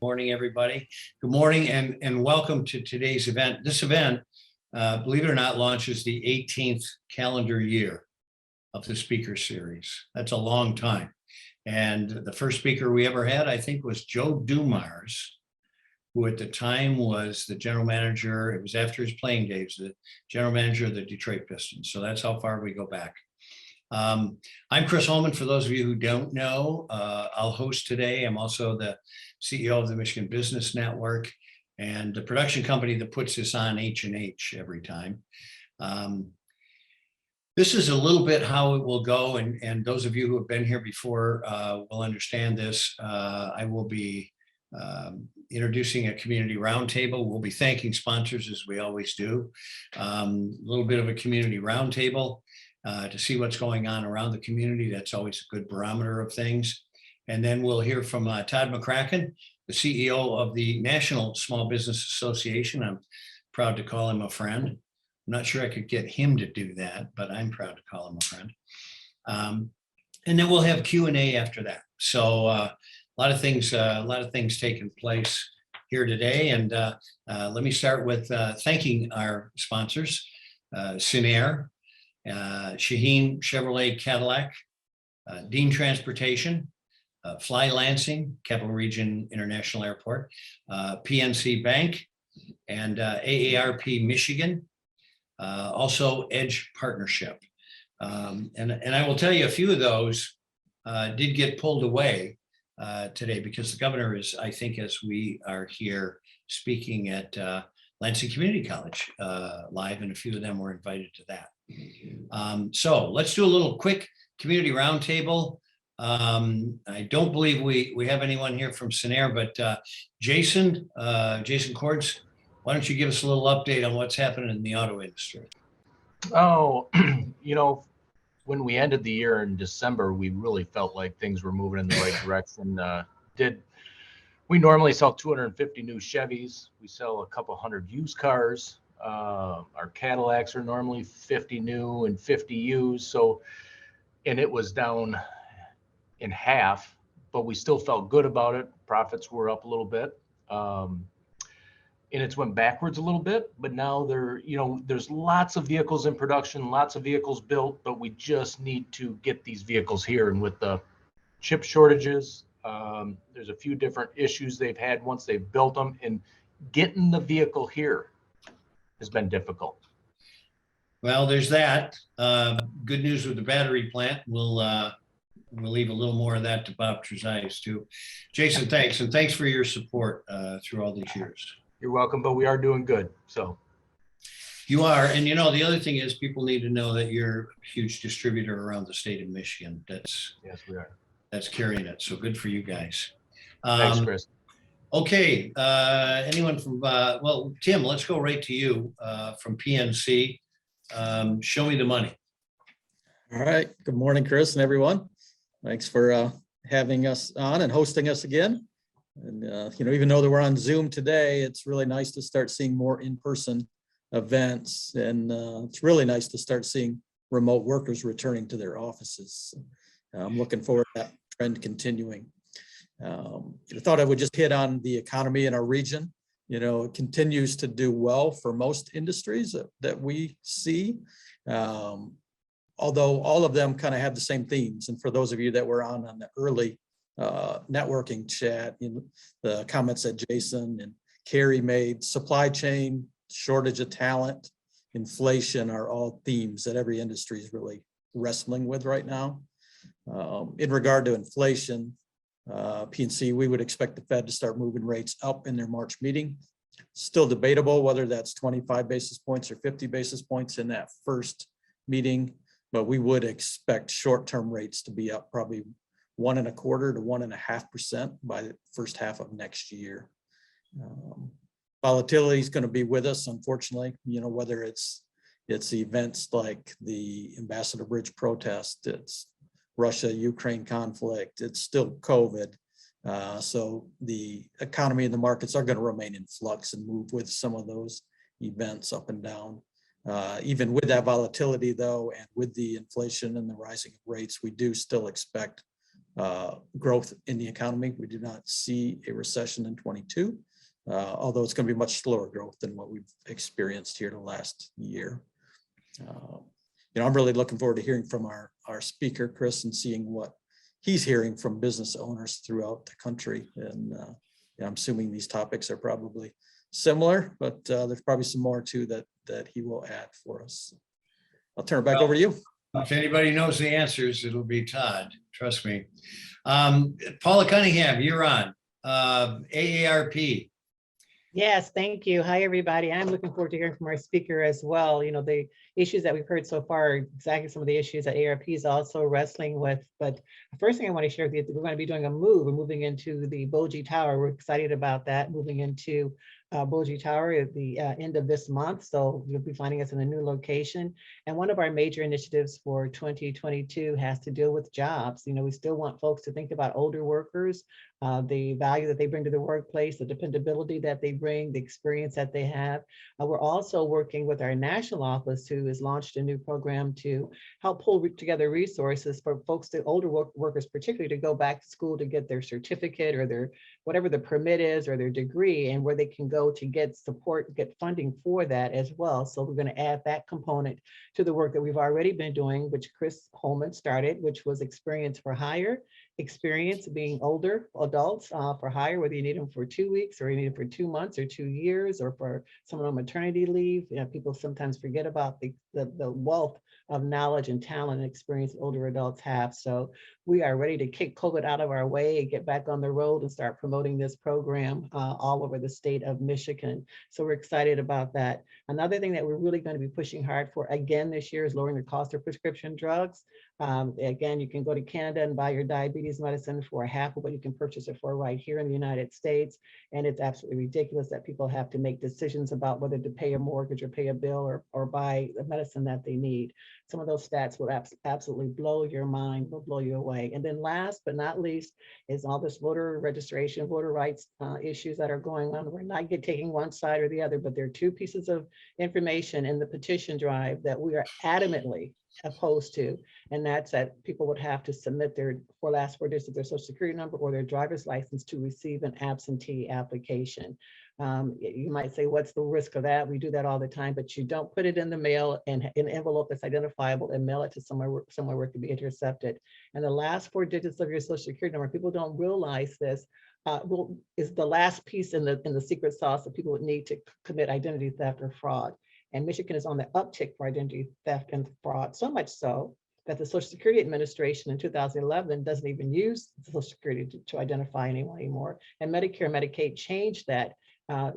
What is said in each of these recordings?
Morning, everybody. Good morning and welcome to today's event. This event, believe it or not, launches the 18th calendar year of the speaker series. That's a long time. And the first speaker we ever had, I think, was Joe Dumars, who at the time was the general manager. It was after his playing days, the general manager of the Detroit Pistons. So that's how far we go back. I'm Chris Holman. For those of you who don't know, I'll host today. I'm also the CEO of the Michigan Business Network and the production company that puts this on H&H every time. This is a little bit how it will go, and those of you who have been here before will understand this. I will be introducing a community roundtable. We'll be thanking sponsors as we always do. A little bit of a community roundtable to see what's going on around the community. That's always a good barometer of things. And then we'll hear from Todd McCracken, the CEO of the National Small Business Association. I'm proud to call him a friend. I'm not sure I could get him to do that, but I'm proud to call him a friend. And then we'll have Q&A after that. So a lot of things taking place here today. And let me start with thanking our sponsors, Cinnaire, Shaheen Chevrolet Cadillac, Dean Transportation, Fly Lansing, Capital Region International Airport, PNC Bank, and AARP Michigan, also Edge Partnership. And I will tell you, a few of those did get pulled away today because the governor is, I think, as we are here speaking at Lansing Community College live, and a few of them were invited to that. So let's do a little quick community roundtable. I don't believe we have anyone here from Cinnaire, but Jason Cords, why don't you give us a little update on what's happening in the auto industry? Oh, when we ended the year in December, we really felt like things were moving in the right direction. We normally sell 250 new Chevys. We sell a couple hundred used cars. Our Cadillacs are normally 50 new and 50 used. So, and it was down in half, but we still felt good about it. Profits were up a little bit. And it's went backwards a little bit, but now there's lots of vehicles in production, lots of vehicles built, but we just need to get these vehicles here. And with the chip shortages, there's a few different issues they've had once they've built them, and getting the vehicle here has been difficult. Well, there's that. Good news with the battery plant. We'll leave a little more of that to Bob Trezaius too. Jason, thanks, and thanks for your support through all these years. You're welcome, but we are doing good. So you are, and the other thing is people need to know that you're a huge distributor around the state of Michigan. Yes, we are. That's carrying it. So good for you guys. Thanks, Chris. Okay, anyone from, well, Tim, let's go right to you from PNC. Show me the money. All right. Good morning, Chris and everyone. Thanks for having us on and hosting us again. And, even though that we're on Zoom today, it's really nice to start seeing more in-person events. And it's really nice to start seeing remote workers returning to their offices. I'm looking forward to that trend continuing. I thought I would just hit on the economy in our region. It continues to do well for most industries that we see, although all of them kind of have the same themes. And for those of you that were on the early networking chat, the comments that Jason and Carrie made, supply chain, shortage of talent, inflation are all themes that every industry is really wrestling with right now. In regard to inflation, PNC, we would expect the Fed to start moving rates up in their March meeting. Still debatable whether that's 25 basis points or 50 basis points in that first meeting, but we would expect short-term rates to be up probably 1.25% to 1.5% by the first half of next year. Volatility is going to be with us, unfortunately. Whether it's events like the Ambassador Bridge protest, it's Russia-Ukraine conflict, it's still COVID. So the economy and the markets are going to remain in flux and move with some of those events up and down. Even with that volatility, though, and with the inflation and the rising rates, we do still expect growth in the economy. We do not see a recession in 22, although it's going to be much slower growth than what we've experienced here the last year. I'm really looking forward to hearing from our speaker, Chris, and seeing what he's hearing from business owners throughout the country. And I'm assuming these topics are probably similar, but there's probably some more too that he will add for us. I'll turn it back over to you. If anybody knows the answers, it'll be Todd. Trust me. Paula Cunningham, you're on. AARP. Yes, thank you. Hi, everybody. I'm looking forward to hearing from our speaker as well. The issues that we've heard so far are exactly some of the issues that AARP is also wrestling with. But the first thing I want to share with you is we're going to be doing a move. We're moving into the Boji Tower. We're excited about that, moving into Boji Tower at the end of this month. So you'll be finding us in a new location. And one of our major initiatives for 2022 has to deal with jobs. We still want folks to think about older workers, the value that they bring to the workplace, the dependability that they bring, the experience that they have. We're also working with our national office, who has launched a new program to help pull together resources for folks, the older workers particularly, to go back to school to get their certificate or their whatever the permit is or their degree, and where they can go to get support, get funding for that as well. So we're going to add that component to the work that we've already been doing, which Chris Holman started, which was Experience for Hire. Experience being older adults for hire, whether you need them for 2 weeks or you need them for 2 months or 2 years or for someone on maternity leave. People sometimes forget about the wealth of knowledge and talent and experience older adults have. So we are ready to kick COVID out of our way and get back on the road and start promoting this program all over the state of Michigan. So we're excited about that. Another thing that we're really going to be pushing hard for again this year is lowering the cost of prescription drugs. Again, you can go to Canada and buy your diabetes medicine for half of what you can purchase it for right here in the United States. And it's absolutely ridiculous that people have to make decisions about whether to pay a mortgage or pay a bill or buy the medicine that they need. Some of those stats will absolutely blow your mind, will blow you away. And then last but not least is all this voter registration, voter rights issues that are going on. We're not taking one side or the other, but there are two pieces of information in the petition drive that we are adamantly opposed to, and that's that people would have to submit their last four digits of their social security number or their driver's license to receive an absentee application. You might say, what's the risk of that? We do that all the time, but you don't put it in the mail and in an envelope that's identifiable and mail it to somewhere where it can be intercepted. And the last four digits of your social security number, people don't realize this, is the last piece in the secret sauce that people would need to commit identity theft or fraud. And Michigan is on the uptick for identity theft and fraud, so much so that the Social Security Administration in 2011 doesn't even use Social Security to identify anyone anymore. And Medicare and Medicaid changed that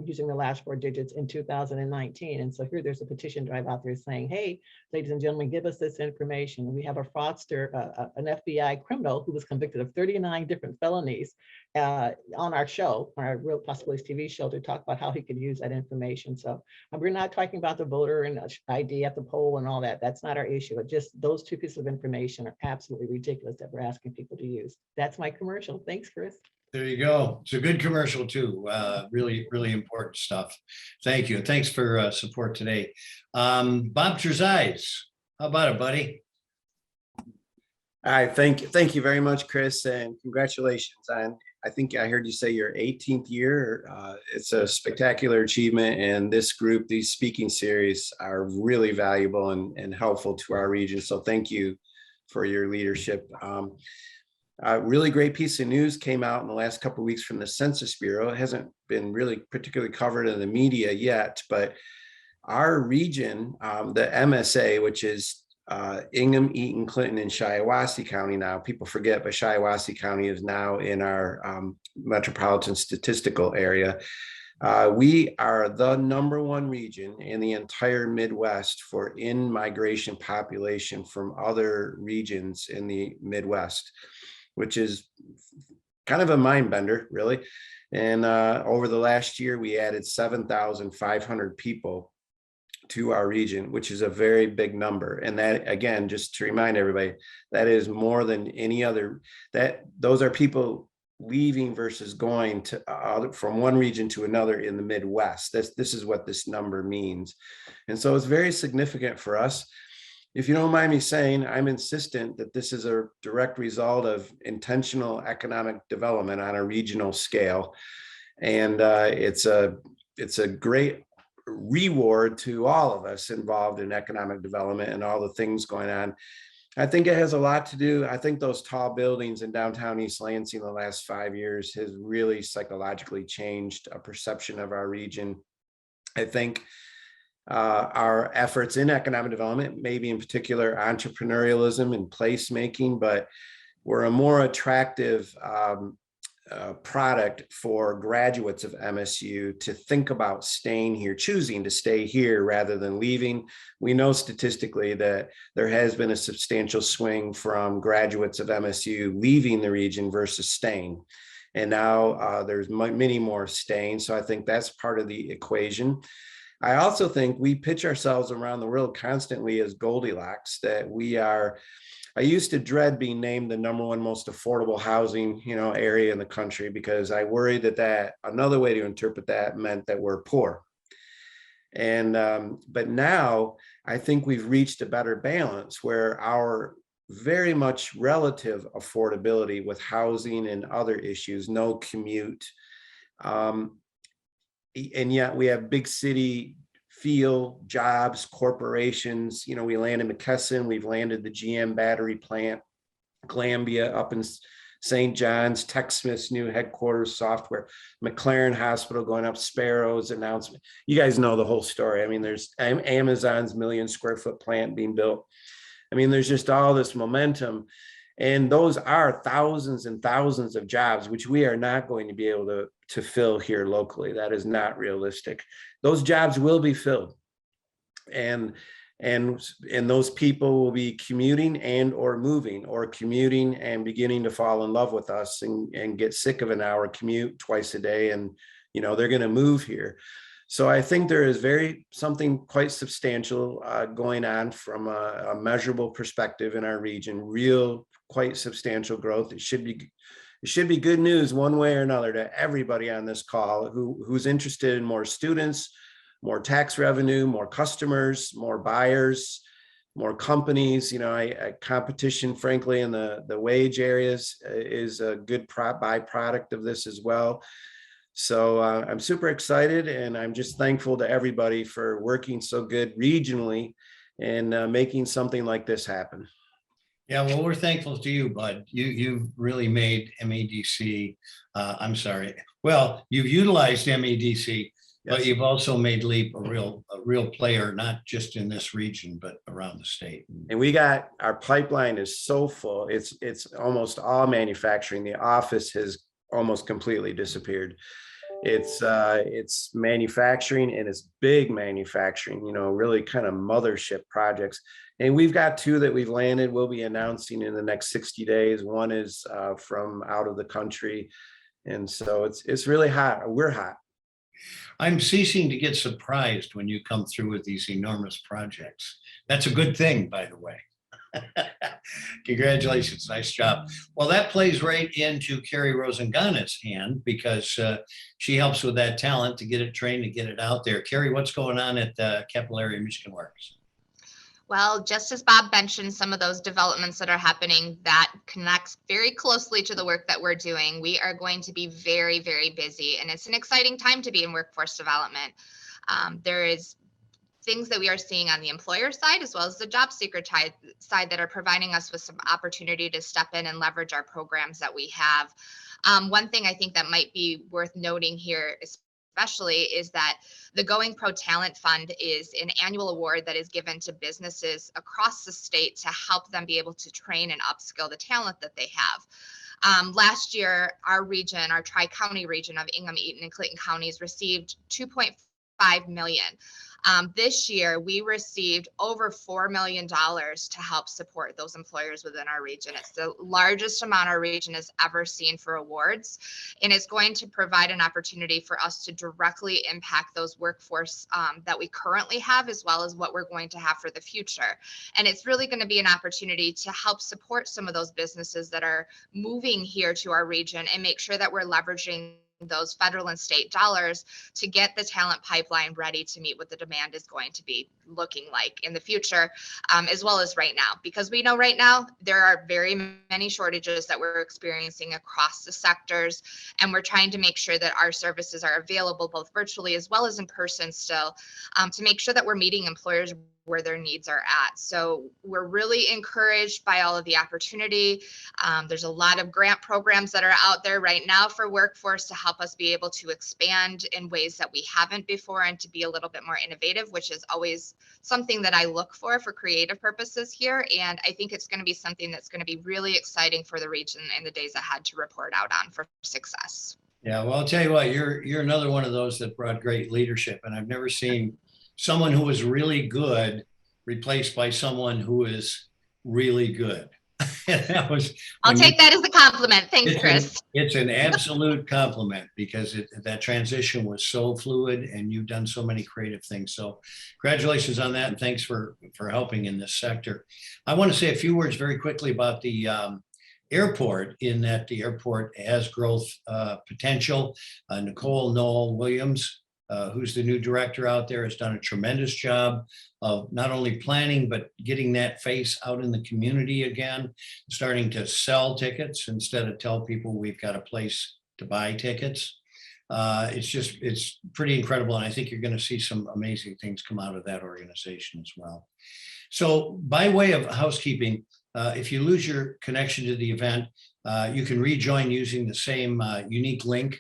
using the last four digits in 2019. And so here there's a petition drive out there saying, hey, ladies and gentlemen, give us this information. We have a fraudster, an FBI criminal who was convicted of 39 different felonies on our show, our Real Possibilities TV show, to talk about how he could use that information. So we're not talking about the voter and ID at the poll and all that. That's not our issue. It just those two pieces of information are absolutely ridiculous that we're asking people to use. That's my commercial. Thanks, Chris. There you go. It's a good commercial too. Really, really important stuff. Thank you. Thanks for support today. Bob Trezise, how about it, buddy? All right, thank you very much, Chris, and congratulations on, I think I heard you say your 18th year. It's a spectacular achievement, and this group, these speaking series are really valuable and helpful to our region. So thank you for your leadership. A really great piece of news came out in the last couple of weeks from the Census Bureau. It hasn't been really particularly covered in the media yet, but our region, the MSA, which is Ingham, Eaton, Clinton, and Shiawassee County now. People forget, but Shiawassee County is now in our metropolitan statistical area. We are the #1 region in the entire Midwest for in-migration population from other regions in the Midwest, which is kind of a mind bender, really. And over the last year, we added 7,500 people to our region, which is a very big number. And that, again, just to remind everybody, that is more than any other, those are people leaving versus going to from one region to another in the Midwest. This is what this number means. And so it's very significant for us. if you don't mind me saying, I'm insistent that this is a direct result of intentional economic development on a regional scale. And it's a great reward to all of us involved in economic development and all the things going on. I think it has a lot to do. I think those tall buildings in downtown East Lansing the last 5 years has really psychologically changed a perception of our region. I think our efforts in economic development, maybe in particular entrepreneurialism and placemaking, but we're a more attractive product for graduates of MSU to think about staying here, choosing to stay here rather than leaving. We know statistically that there has been a substantial swing from graduates of MSU leaving the region versus staying. And now there's many more staying. So I think that's part of the equation. I also think we pitch ourselves around the world constantly as Goldilocks, that we are, I used to dread being named the #1 most affordable housing, area in the country, because I worried that another way to interpret that meant that we're poor. And, but now I think we've reached a better balance where our very much relative affordability with housing and other issues, no commute, and yet we have big city feel, jobs, corporations. We landed McKesson, we've landed the GM battery plant, Glambia up in St. John's, TechSmith's new headquarters, software, McLaren Hospital going up, Sparrow's announcement. You guys know the whole story. I mean, there's Amazon's 1 million square foot plant being built. I mean, there's just all this momentum. And those are thousands and thousands of jobs, which we are not going to be able to fill here locally. That is not realistic. Those jobs will be filled. And those people will be commuting and or moving, or commuting and beginning to fall in love with us and get sick of an hour commute twice a day. And, they're going to move here. So I think there is something quite substantial going on from a measurable perspective in our region, real quite substantial growth. It should be good news one way or another to everybody on this call who's interested in more students, more tax revenue, more customers, more buyers, more companies. Competition, frankly, in the wage areas is a good byproduct of this as well. So I'm super excited, and I'm just thankful to everybody for working so good regionally and making something like this happen. Yeah, well, we're thankful to you, Bud. You've really made MEDC, I'm sorry. Well, you've utilized MEDC, but Yes. you've also made LEAP a real player, not just in this region, but around the state. And our pipeline is so full. It's almost all manufacturing. The office has almost completely disappeared. It's manufacturing, and it's big manufacturing, really kind of mothership projects. And we've got 2 that we've landed. We'll be announcing in the next 60 days. One is from out of the country. And so it's really hot. We're hot. I'm ceasing to get surprised when you come through with these enormous projects. That's a good thing, by the way. Congratulations, nice job. Well, that plays right into Carrie Rosengana's hand, because she helps with that talent to get it trained, to get it out there. Carrie, what's going on at Capillary Michigan Works? Well, just as Bob mentioned, some of those developments that are happening that connects very closely to the work that we're doing, we are going to be very, very busy, and it's an exciting time to be in workforce development. There is things that we are seeing on the employer side as well as the job seeker side that are providing us with some opportunity to step in and leverage our programs that we have. One thing I think that might be worth noting here especially is that the Going Pro Talent Fund is an annual award that is given to businesses across the state to help them be able to train and upskill the talent that they have. Last year, our region, our Tri-County region of Ingham, Eaton, and Clayton counties received $2.5 million. This year, we received over $4 million to help support those employers within our region. It's the largest amount our region has ever seen for awards, and it's going to provide an opportunity for us to directly impact those workforce that we currently have, as well as what we're going to have for the future. And it's really going to be an opportunity to help support some of those businesses that are moving here to our region and make sure that we're leveraging those federal and state dollars to get the talent pipeline ready to meet what the demand is going to be looking like in the future, as well as right now, because we know right now there are very many shortages that we're experiencing across the sectors, and we're trying to make sure that our services are available both virtually as well as in person still, to make sure that we're meeting employers where their needs are at. So we're really encouraged by all of the opportunity. There's a lot of grant programs that are out there right now for workforce to help us be able to expand in ways that we haven't before and to be a little bit more innovative, which is always something that I look for creative purposes here. And I think it's going to be something that's going to be really exciting for the region in the days ahead to report out on for success. Yeah, well, I'll tell you what, you're another one of those that brought great leadership, and I've never seen someone who was really good replaced by someone who is really good. That was. I'll take that as a compliment. Thanks, Chris. It's an absolute compliment, because that transition was so fluid, and you've done so many creative things. So congratulations on that, and thanks for helping in this sector. I want to say a few words very quickly about the airport, in that the airport has growth potential. Nicole Noel Williams, who's the new director out there, has done a tremendous job of not only planning, but getting that face out in the community again, starting to sell tickets instead of tell people we've got a place to buy tickets. It's pretty incredible. And I think you're going to see some amazing things come out of that organization as well. So by way of housekeeping, if you lose your connection to the event, you can rejoin using the same unique link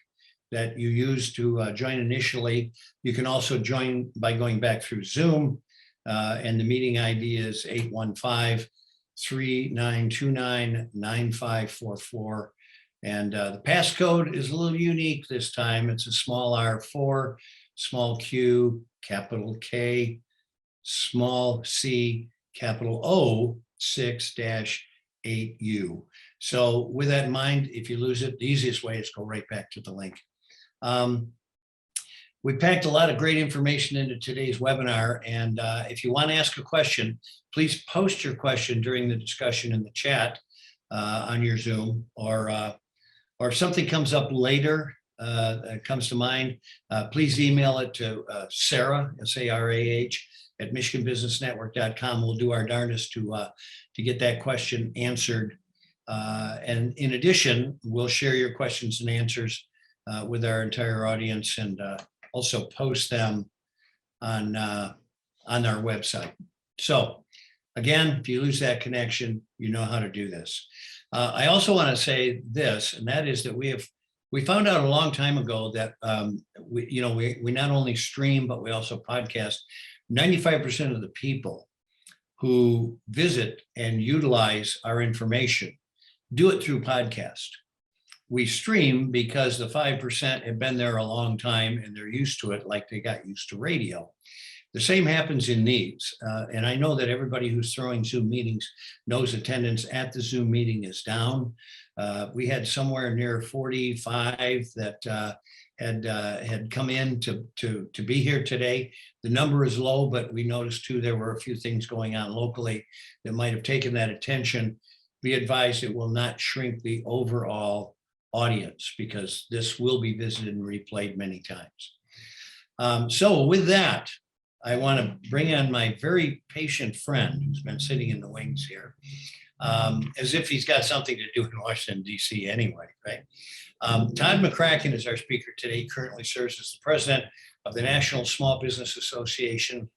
that you used to join initially. You can also join by going back through Zoom, and the meeting ID is 815-3929-9544. And the passcode is a little unique this time. It's a small R4, small Q, capital K, small C, capital O, 6-8U. So with that in mind, if you lose it, the easiest way is go right back to the link. We packed a lot of great information into today's webinar, and if you want to ask a question, please post your question during the discussion in the chat on your Zoom, or if something comes up later that comes to mind, please email it to Sarah, S-A-R-A-H, at michiganbusinessnetwork.com. We'll do our darndest to get that question answered. And in addition, we'll share your questions and answers with our entire audience, and also post them on our website. So again, if you lose that connection, you know how to do this. I also want to say this, and that is that we found out a long time ago that we not only stream, but we also podcast. 95% of the people who visit and utilize our information do it through podcast. We stream because the 5% have been there a long time and they're used to it, like they got used to radio. The same happens in these. And I know that everybody who's throwing Zoom meetings knows attendance at the Zoom meeting is down. We had somewhere near 45 that had come in to be here today. The number is low, but we noticed too there were a few things going on locally that might have taken that attention. Be advised, it will not shrink the overall audience, because this will be visited and replayed many times. So with that, I want to bring on my very patient friend who's been sitting in the wings here, as if he's got something to do in Washington, D.C. anyway, right? Todd McCracken is our speaker today. He currently serves as the president of the National Small Business Association.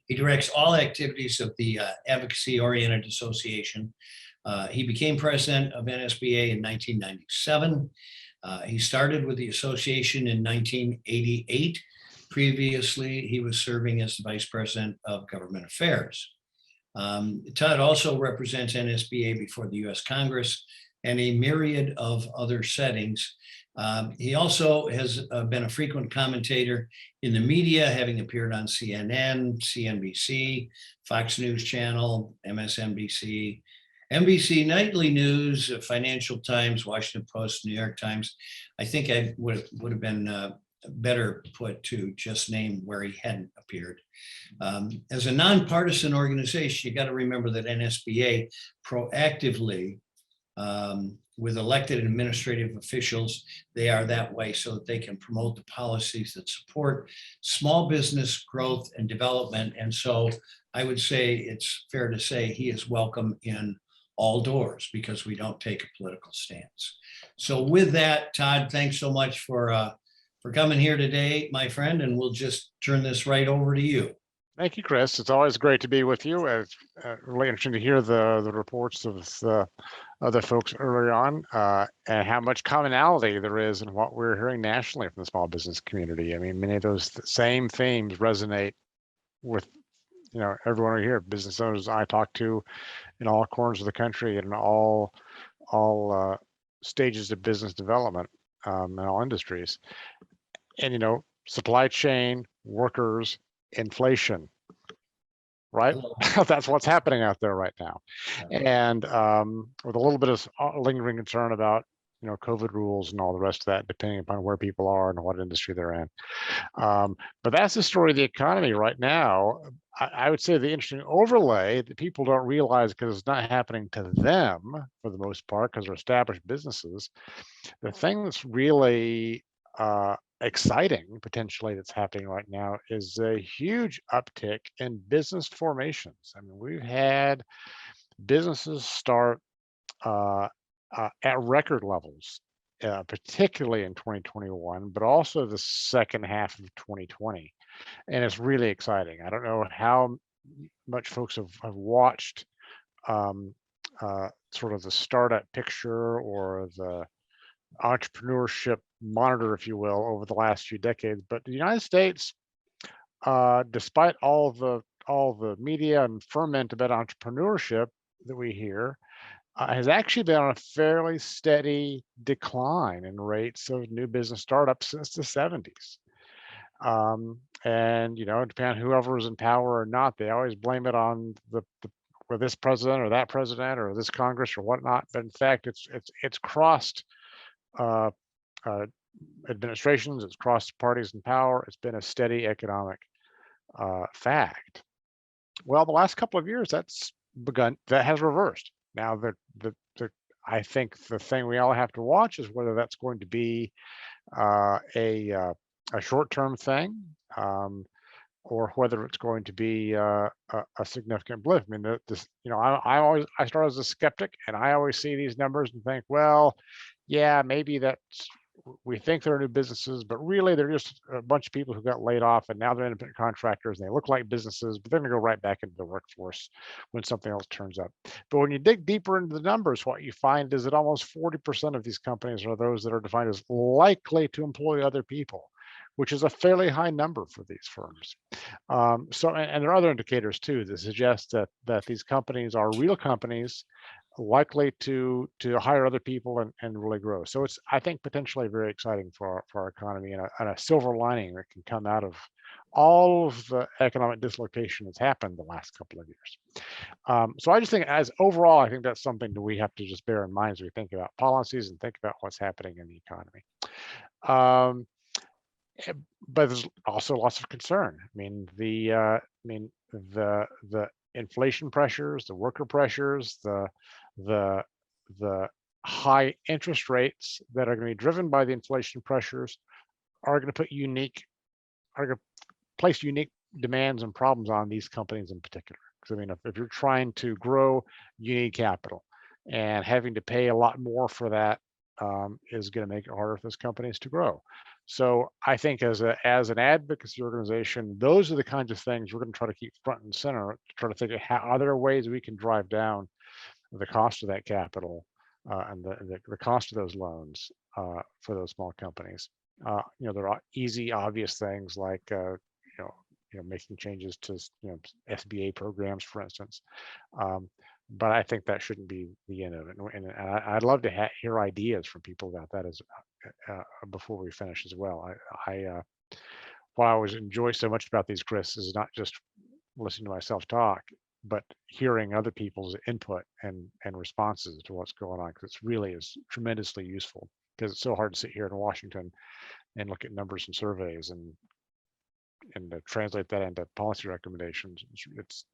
He directs all activities of the advocacy-oriented association. He became president of NSBA in 1997. He started with the association in 1988. Previously, he was serving as the vice president of government affairs. Todd also represents NSBA before the U.S. Congress and a myriad of other settings. He also has been a frequent commentator in the media, having appeared on CNN, CNBC, Fox News Channel, MSNBC, NBC Nightly News, Financial Times, Washington Post, New York Times. I think I would have been better put to just name where he hadn't appeared. As a nonpartisan organization, you got to remember that NSBA proactively with elected administrative officials. They are that way so that they can promote the policies that support small business growth and development. And so I would say it's fair to say he is welcome in all doors because we don't take a political stance. So with that, Todd, thanks so much for coming here today, my friend, and we'll just turn this right over to you. Thank you, Chris. It's always great to be with you. It's really interesting to hear the reports of the other folks early on and how much commonality there is in what we're hearing nationally from the small business community. I mean, many of those same themes resonate with, you know, everyone here, business owners I talk to in all corners of the country and in all stages of business development in all industries. And, you know, supply chain, workers, inflation, right? That's what's happening out there right now. And with a little bit of lingering concern about, you know, COVID rules and all the rest of that, depending upon where people are and what industry they're in. But that's the story of the economy right now. I would say the interesting overlay that people don't realize because it's not happening to them for the most part, because they're established businesses. The thing that's really exciting potentially that's happening right now is a huge uptick in business formations. I mean, we've had businesses start at record levels, particularly in 2021, but also the second half of 2020. And it's really exciting. I don't know how much folks have watched sort of the startup picture or the entrepreneurship monitor, if you will, over the last few decades. But the United States, despite all the media and ferment about entrepreneurship that we hear, has actually been on a fairly steady decline in rates of new business startups since the 70s. And, you know, depending on whoever is in power or not, they always blame it on or this president or that president or this Congress or whatnot. But in fact, it's crossed administrations, it's crossed parties in power. It's been a steady economic fact. Well, the last couple of years, that has reversed. Now, I think the thing we all have to watch is whether that's going to be a short-term thing, or whether it's going to be a significant blip. I mean, you know, I start as a skeptic, and I always see these numbers and think, well, yeah, maybe we think they're new businesses, but really they're just a bunch of people who got laid off and now they're independent contractors and they look like businesses, but they're going to go right back into the workforce when something else turns up. But when you dig deeper into the numbers, what you find is that almost 40% of these companies are those that are defined as likely to employ other people, which is a fairly high number for these firms. And there are other indicators too that suggest that these companies are real companies likely to hire other people and really grow. So it's, I think, potentially very exciting for our economy and a silver lining that can come out of all of the economic dislocation that's happened the last couple of years. So I just think as overall, I think that's something that we have to just bear in mind as we think about policies and think about what's happening in the economy. But there's also lots of concern. I mean, the inflation pressures, the worker pressures, the high interest rates that are going to be driven by the inflation pressures are going to place unique demands and problems on these companies in particular. Because I mean, if you're trying to grow, you need capital, and having to pay a lot more for that is going to make it harder for those companies to grow. So I think as an advocacy organization, those are the kinds of things we're going to try to keep front and center, to try to think of how other ways we can drive down the cost of that capital and the cost of those loans for those small companies. You know, there are easy, obvious things like you know, making changes to, you know, SBA programs, for instance. But I think that shouldn't be the end of it. And I'd love to hear ideas from people about that as before we finish as well. What I always enjoy so much about these, Chris, is not just listening to myself talk, but hearing other people's input and responses to what's going on, because it really is tremendously useful, because it's so hard to sit here in Washington and look at numbers and surveys and translate that into policy recommendations. It's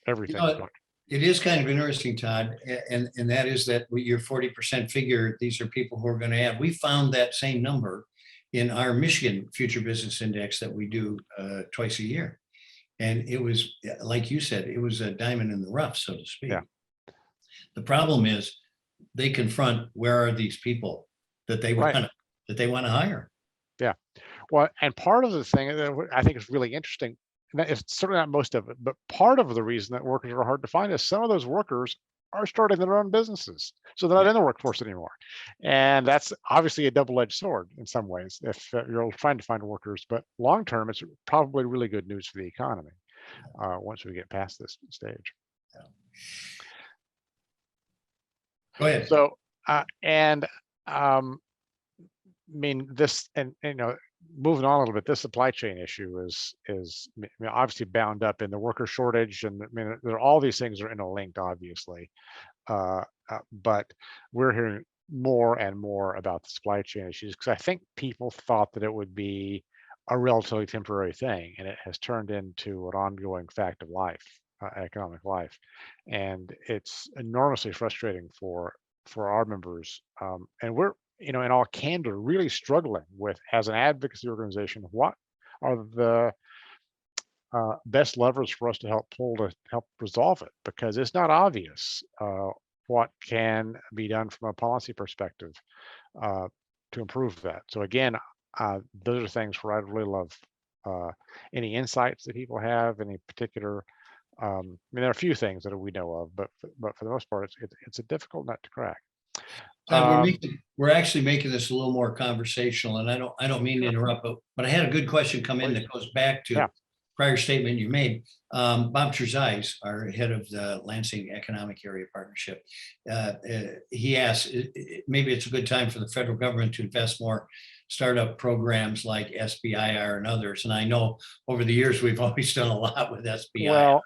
everything. You know, It is kind of interesting, Todd, and that is that with your 40% figure, these are people who are going to add. We found that same number in our Michigan Future Business Index that we do twice a year. And it was, like you said, it was a diamond in the rough, so to speak. Yeah. The problem is they confront, where are these people that they Right. want to hire? Yeah. Well, and part of the thing that I think is really interesting, and that is certainly not most of it, but part of the reason that workers are hard to find is some of those workers are starting their own businesses. So they're not in the workforce anymore. And that's obviously a double-edged sword in some ways if you're trying to find workers, but long-term, it's probably really good news for the economy once we get past this stage. Go ahead. So, I mean, this, and you know, moving on a little bit, this supply chain issue is I mean, obviously bound up in the worker shortage, and I mean, there are all these things are interlinked, obviously. But we're hearing more and more about the supply chain issues because I think people thought that it would be a relatively temporary thing, and it has turned into an ongoing fact of life, economic life, and it's enormously frustrating for our members. And we're, you know, in all candor, really struggling with, as an advocacy organization, what are the best levers for us to help resolve it, because it's not obvious what can be done from a policy perspective to improve that. So again, those are things where I'd really love any insights that people have, any particular. I mean, there are a few things that we know of, but for the most part, it's a difficult nut to crack. We're actually making this a little more conversational, and I don't mean to interrupt, but I had a good question come in that goes back to Yeah. prior statement you made. Bob Trezise, our head of the Lansing Economic Area Partnership, he asked, maybe it's a good time for the federal government to invest more startup programs like SBIR and others. And I know over the years we've always done a lot with SBIR. Well,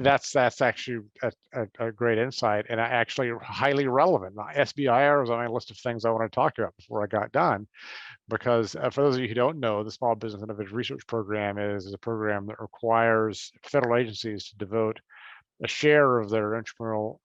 that's actually a great insight, and actually highly relevant. Now, SBIR was on my list of things I want to talk about before I got done, because for those of you who don't know, the Small Business Innovation Research Program is a program that requires federal agencies to devote a share of their entrepreneurial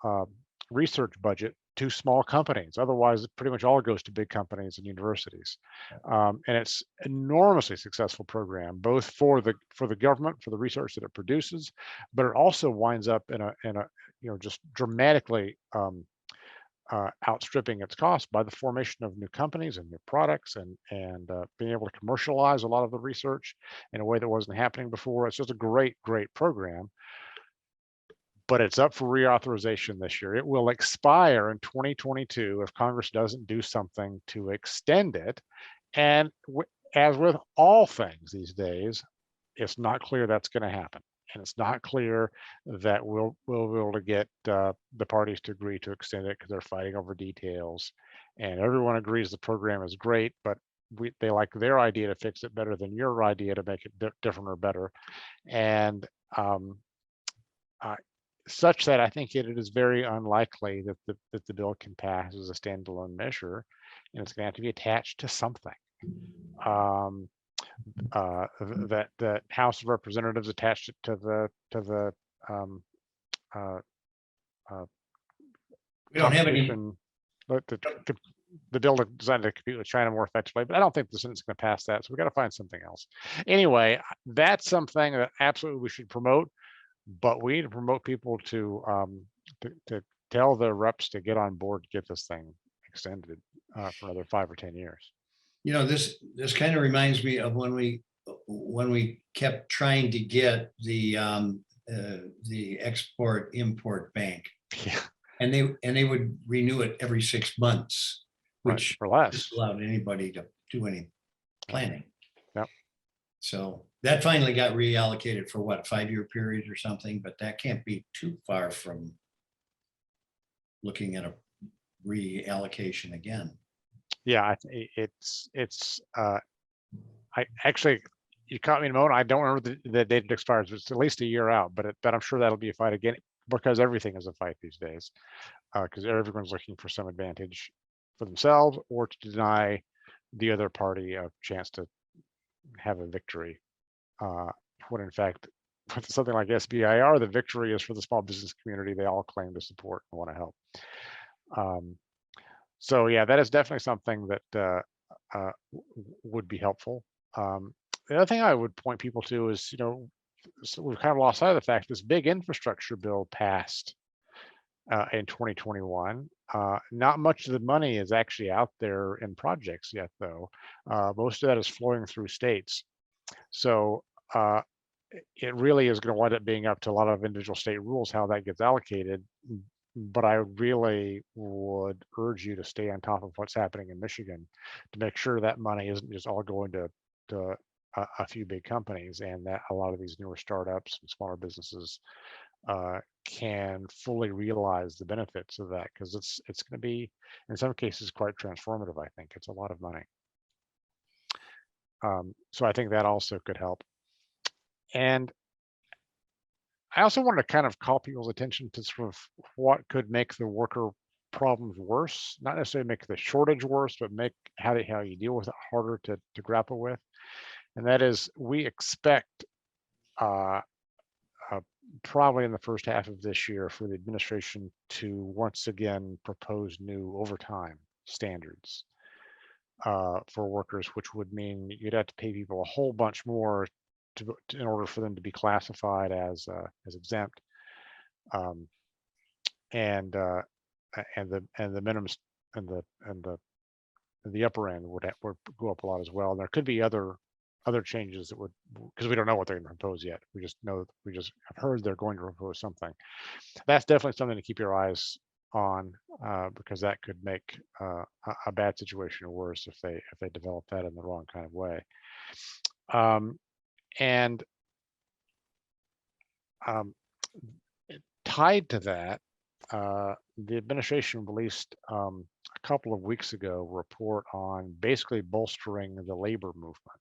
research budget to small companies. Otherwise, it pretty much all goes to big companies and universities. And it's enormously successful program, both for the government, for the research that it produces, but it also winds up in a you know, just dramatically outstripping its cost by the formation of new companies and new products, and being able to commercialize a lot of the research in a way that wasn't happening before. It's just a great program. But it's up for reauthorization this year. It will expire in 2022 if Congress doesn't do something to extend it. And as with all things these days, it's not clear that's going to happen. And it's not clear that we'll be able to get the parties to agree to extend it, because they're fighting over details. And everyone agrees the program is great, but they like their idea to fix it better than your idea to make it different or better. And such that I think it is very unlikely that the bill can pass as a standalone measure, and it's going to have to be attached to something. That House of Representatives attached it to the We don't have any. The bill designed to compete with China more effectively, but I don't think the Senate's going to pass that. So we got to find something else. Anyway, that's something that absolutely we should promote. But we need to promote people to tell their reps to get on board to get this thing extended for another 5 or 10 years. You know, this kind of reminds me of when we kept trying to get the Export-Import Bank, Yeah. and they would renew it every 6 months, which for less allowed anybody to do any planning. Yep. So that finally got reallocated for what, a 5-year period or something, but that can't be too far from looking at a reallocation again. Yeah, I actually, you caught me in a moment. I don't remember the date it expires. It's at least a year out, but I'm sure that'll be a fight again, because everything is a fight these days, because everyone's looking for some advantage for themselves or to deny the other party a chance to have a victory, when in fact with something like SBIR, the victory is for the small business community. They all claim to support and want to help. So yeah, that is definitely something that would be helpful. The other thing I would point people to is, so we've kind of lost sight of the fact this big infrastructure bill passed in 2021. Not much of the money is actually out there in projects yet, though. Most of that is flowing through states. So it really is going to wind up being up to a lot of individual state rules how that gets allocated. But I really would urge you to stay on top of what's happening in Michigan to make sure that money isn't just all going to a few big companies, and that a lot of these newer startups and smaller businesses can fully realize the benefits of that, because it's going to be, in some cases, quite transformative. I think it's a lot of money. So I think that also could help. And I also want to kind of call people's attention to sort of what could make the worker problems worse, not necessarily make the shortage worse, but make how you deal with it harder to grapple with. And that is, we expect probably in the first half of this year for the administration to once again propose new overtime standards for workers, which would mean you'd have to pay people a whole bunch more in order for them to be classified as exempt, and the minimums and the upper end would go up a lot as well. And there could be other changes that would, because we don't know what they're going to propose yet. We just have heard they're going to propose something. That's definitely something to keep your eyes on, because that could make a bad situation worse if they develop that in the wrong kind of way. And tied to that, the administration released a couple of weeks ago a report on basically bolstering the labor movement.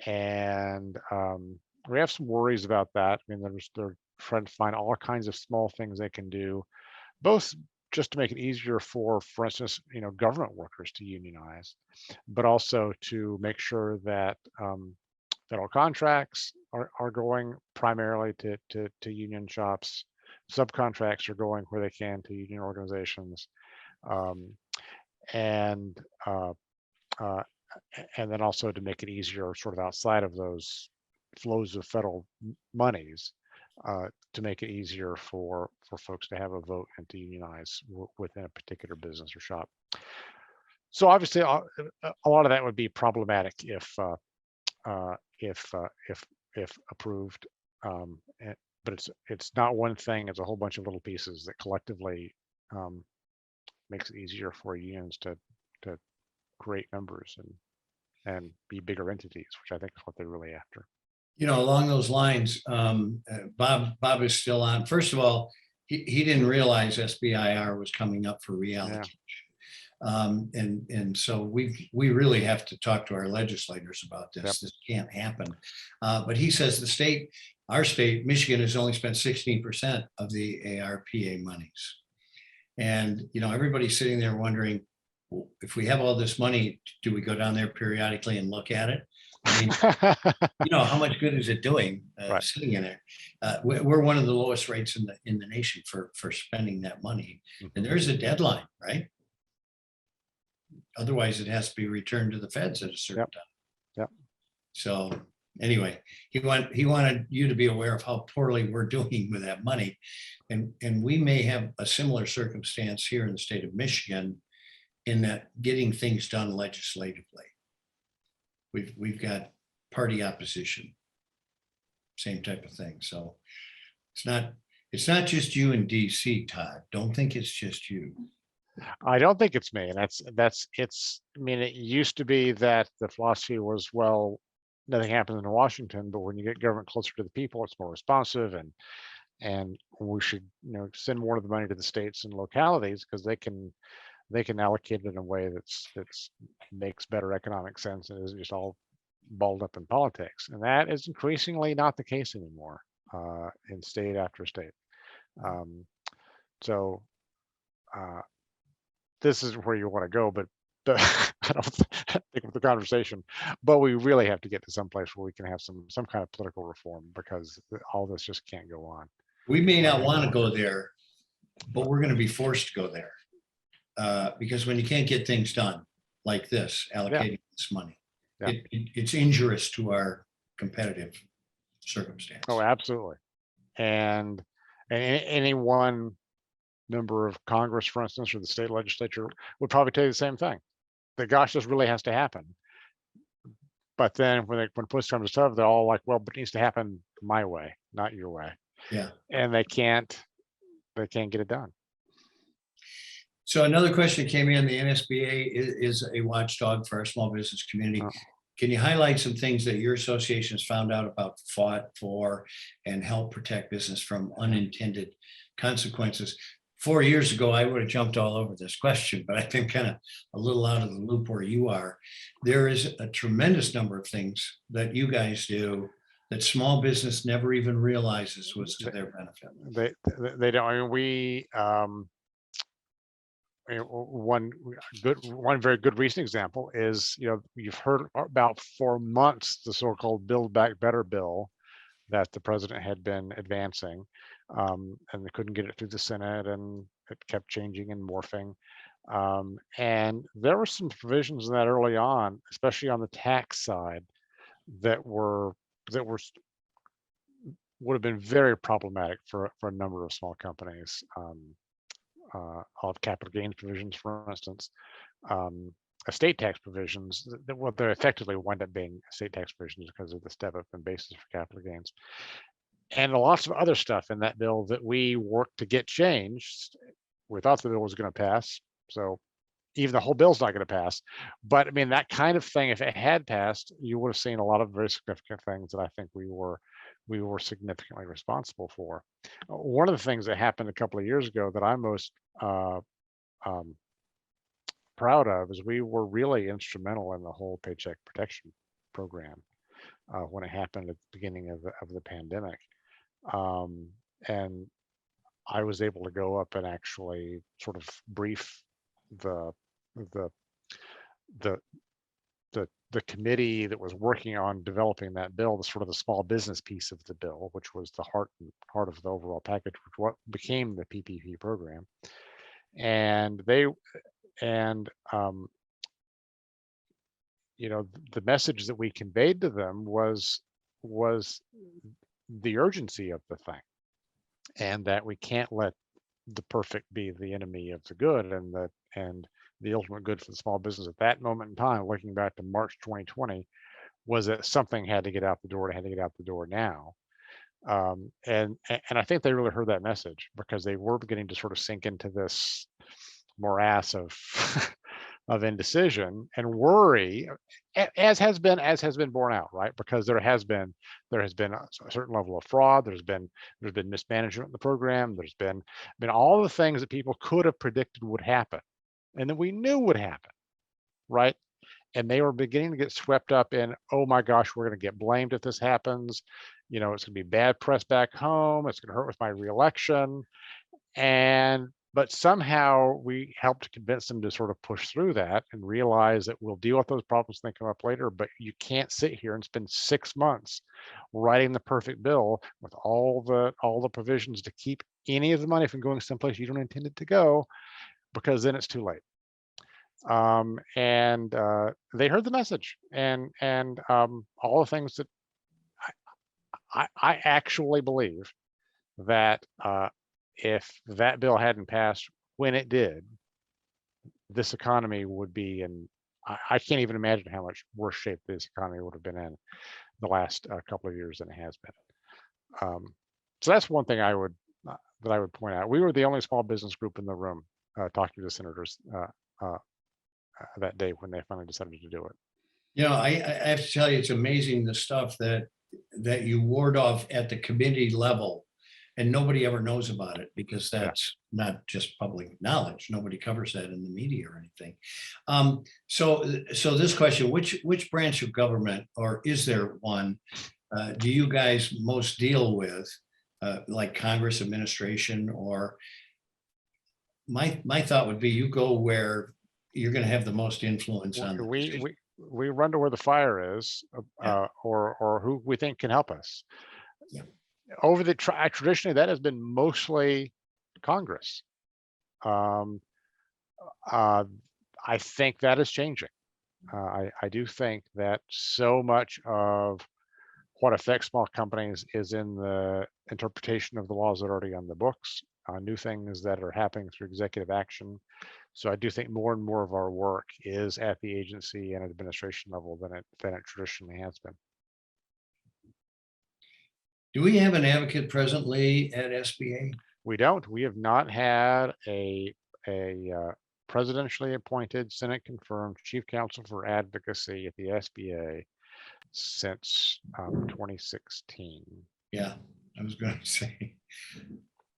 And we have some worries about that. I mean, they're trying to find all kinds of small things they can do, both just to make it easier for instance, government workers to unionize, but also to make sure that federal contracts are going primarily to union shops. Subcontracts are going where they can to union organizations, and then also to make it easier sort of outside of those flows of federal monies, to make it easier for folks to have a vote and to unionize within a particular business or shop. So obviously a lot of that would be problematic if approved, but it's not one thing, it's a whole bunch of little pieces that collectively makes it easier for unions to create numbers and be bigger entities, which I think is what they're really after. Along those lines, Bob is still on. First of all, he didn't realize SBIR was coming up for reallocation. And so we really have to talk to our legislators about this. Yep. This can't happen. But he says our state, Michigan, has only spent 16% of the AARPA monies. And, everybody's sitting there wondering, well, if we have all this money, do we go down there periodically and look at it? I mean, how much good is it doing right. Sitting in there? We're one of the lowest rates in the nation for spending that money. Mm-hmm. And there's a deadline, right? Otherwise, it has to be returned to the feds at a certain time. Yep. So anyway, he wanted you to be aware of how poorly we're doing with that money. And we may have a similar circumstance here in the state of Michigan in that getting things done legislatively. We've got party opposition, same type of thing. So it's not just you in DC, Todd. Don't think it's just you. I don't think it's me. And it used to be that the philosophy was, well, nothing happens in Washington, but when you get government closer to the people, it's more responsive, and we should, send more of the money to the states and localities because they can allocate it in a way that's makes better economic sense and isn't just all balled up in politics. And that is increasingly not the case anymore in state after state. So this is where you want to go, but I don't think of the conversation, but we really have to get to some place where we can have some kind of political reform, because all this just can't go on. We may not want to go there, but we're going to be forced to go there. Because when you can't get things done like this, allocating this money, Yeah. it's injurious to our competitive circumstance. Oh, absolutely. And any one member of Congress, for instance, or the state legislature would probably tell you the same thing. That, gosh, this really has to happen. But then when push comes to shove, they're all like, well, but it needs to happen my way, not your way. Yeah. And they can't get it done. So another question came in, the NSBA is a watchdog for our small business community. Oh. Can you highlight some things that your association has found out about, fought for, and help protect business from unintended consequences? 4 years ago, I would have jumped all over this question, but I've been kind of a little out of the loop where you are. There is a tremendous number of things that you guys do that small business never even realizes was to their benefit. They don't. I mean, we one very good recent example is, you've heard about for months the so-called Build Back Better bill that the president had been advancing, and they couldn't get it through the Senate, and it kept changing and morphing. And there were some provisions in that early on, especially on the tax side, that would have been very problematic for a number of small companies. Of capital gains provisions, for instance, estate tax provisions that they effectively wind up being estate tax provisions because of the step up in basis for capital gains, and lots of other stuff in that bill that we worked to get changed. We thought the bill was going to pass, so even the whole bill's not going to pass. But I mean, that kind of thing, if it had passed, you would have seen a lot of very significant things that I think we were significantly responsible for. One of the things that happened a couple of years ago that I'm most proud of is we were really instrumental in the whole Paycheck Protection Program when it happened at the beginning of the pandemic, and I was able to go up and actually sort of brief the committee that was working on developing that bill, the sort of the small business piece of the bill, which was the heart of the overall package, which what became the PPP program. And the message that we conveyed to them was the urgency of the thing, and that we can't let the perfect be the enemy of the good, and the ultimate good for the small business at that moment in time, looking back to March 2020, was that something had to get out the door. It had to get out the door now. And I think they really heard that message, because they were beginning to sort of sink into this morass of of indecision and worry, as has been borne out, right? Because there has been a certain level of fraud. There's been mismanagement of the program. There's been all the things that people could have predicted would happen, and that we knew would happen, right? And they were beginning to get swept up in, oh my gosh, we're going to get blamed if this happens. It's going to be bad press back home. It's going to hurt with my reelection. But somehow we helped convince them to sort of push through that and realize that we'll deal with those problems when they come up later. But you can't sit here and spend 6 months writing the perfect bill with all the provisions to keep any of the money from going someplace you don't intend it to go, because then it's too late. And they heard the message, and all the things that I actually believe that if that bill hadn't passed when it did, this economy would be in, I can't even imagine how much worse shape this economy would have been in the last couple of years than it has been. So that's one thing I would point out. We were the only small business group in the room talking to the senators that day when they finally decided to do it. I have to tell you, it's amazing the stuff that you ward off at the committee level, and nobody ever knows about it, because that's not just public knowledge. Nobody covers that in the media or anything. So this question, which branch of government, or is there one, do you guys most deal with, like Congress, administration? Or my thought would be, you go where you're going to have the most influence on the We, decision. we run to where the fire is, Yeah. or who we think can help us. Yeah. Over the traditionally, that has been mostly Congress. Um, I think that is changing. I do think that so much of what affects small companies is in the interpretation of the laws that are already on the books, new things that are happening through executive action. So I do think more and more of our work is at the agency and administration level than it traditionally has been. Do we have an advocate presently at SBA? We don't. We have not had a presidentially appointed, Senate confirmed chief counsel for advocacy at the SBA since 2016. Yeah, I was going to say,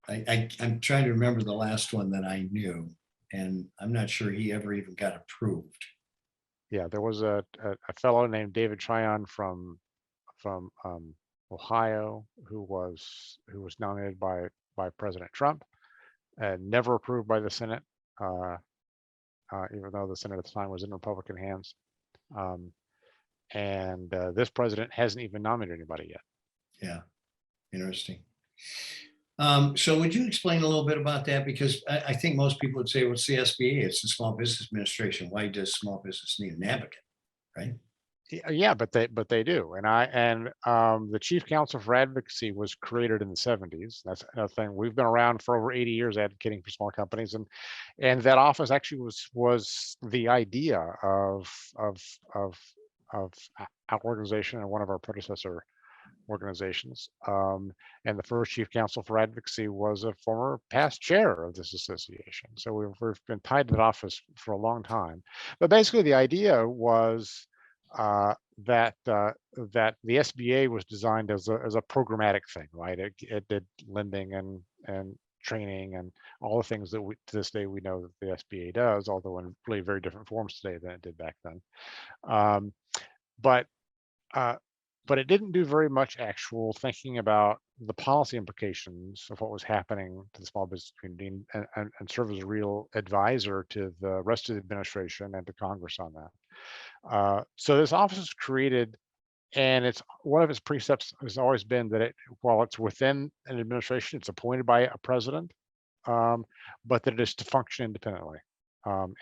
I'm trying to remember the last one that I knew, and I'm not sure he ever even got approved. Yeah, there was a fellow named David Tryon from Ohio who was nominated by President Trump, and never approved by the Senate, even though the Senate at the time was in Republican hands. And this president hasn't even nominated anybody yet. Yeah, interesting. So would you explain a little bit about that? Because I think most people would say, well, it's the SBA, it's the Small Business Administration. Why does small business need an advocate, right? Yeah, but they do. And the chief counsel for advocacy was created in the 70s. That's another thing. We've been around for over 80 years advocating for small companies, and that office actually was the idea of our organization and one of our predecessor organizations. And the first chief counsel for advocacy was a former past chair of this association. So we've been tied to that office for a long time. But basically the idea was that the SBA was designed as a programmatic thing, right? It did lending and training and all the things that to this day we know that the SBA does, although in really very different forms today than it did back then. But it didn't do very much actual thinking about the policy implications of what was happening to the small business community, and serve as a real advisor to the rest of the administration and to Congress on that. So this office was created, and it's one of its precepts has always been that while it's within an administration, it's appointed by a president, but that it is to function independently,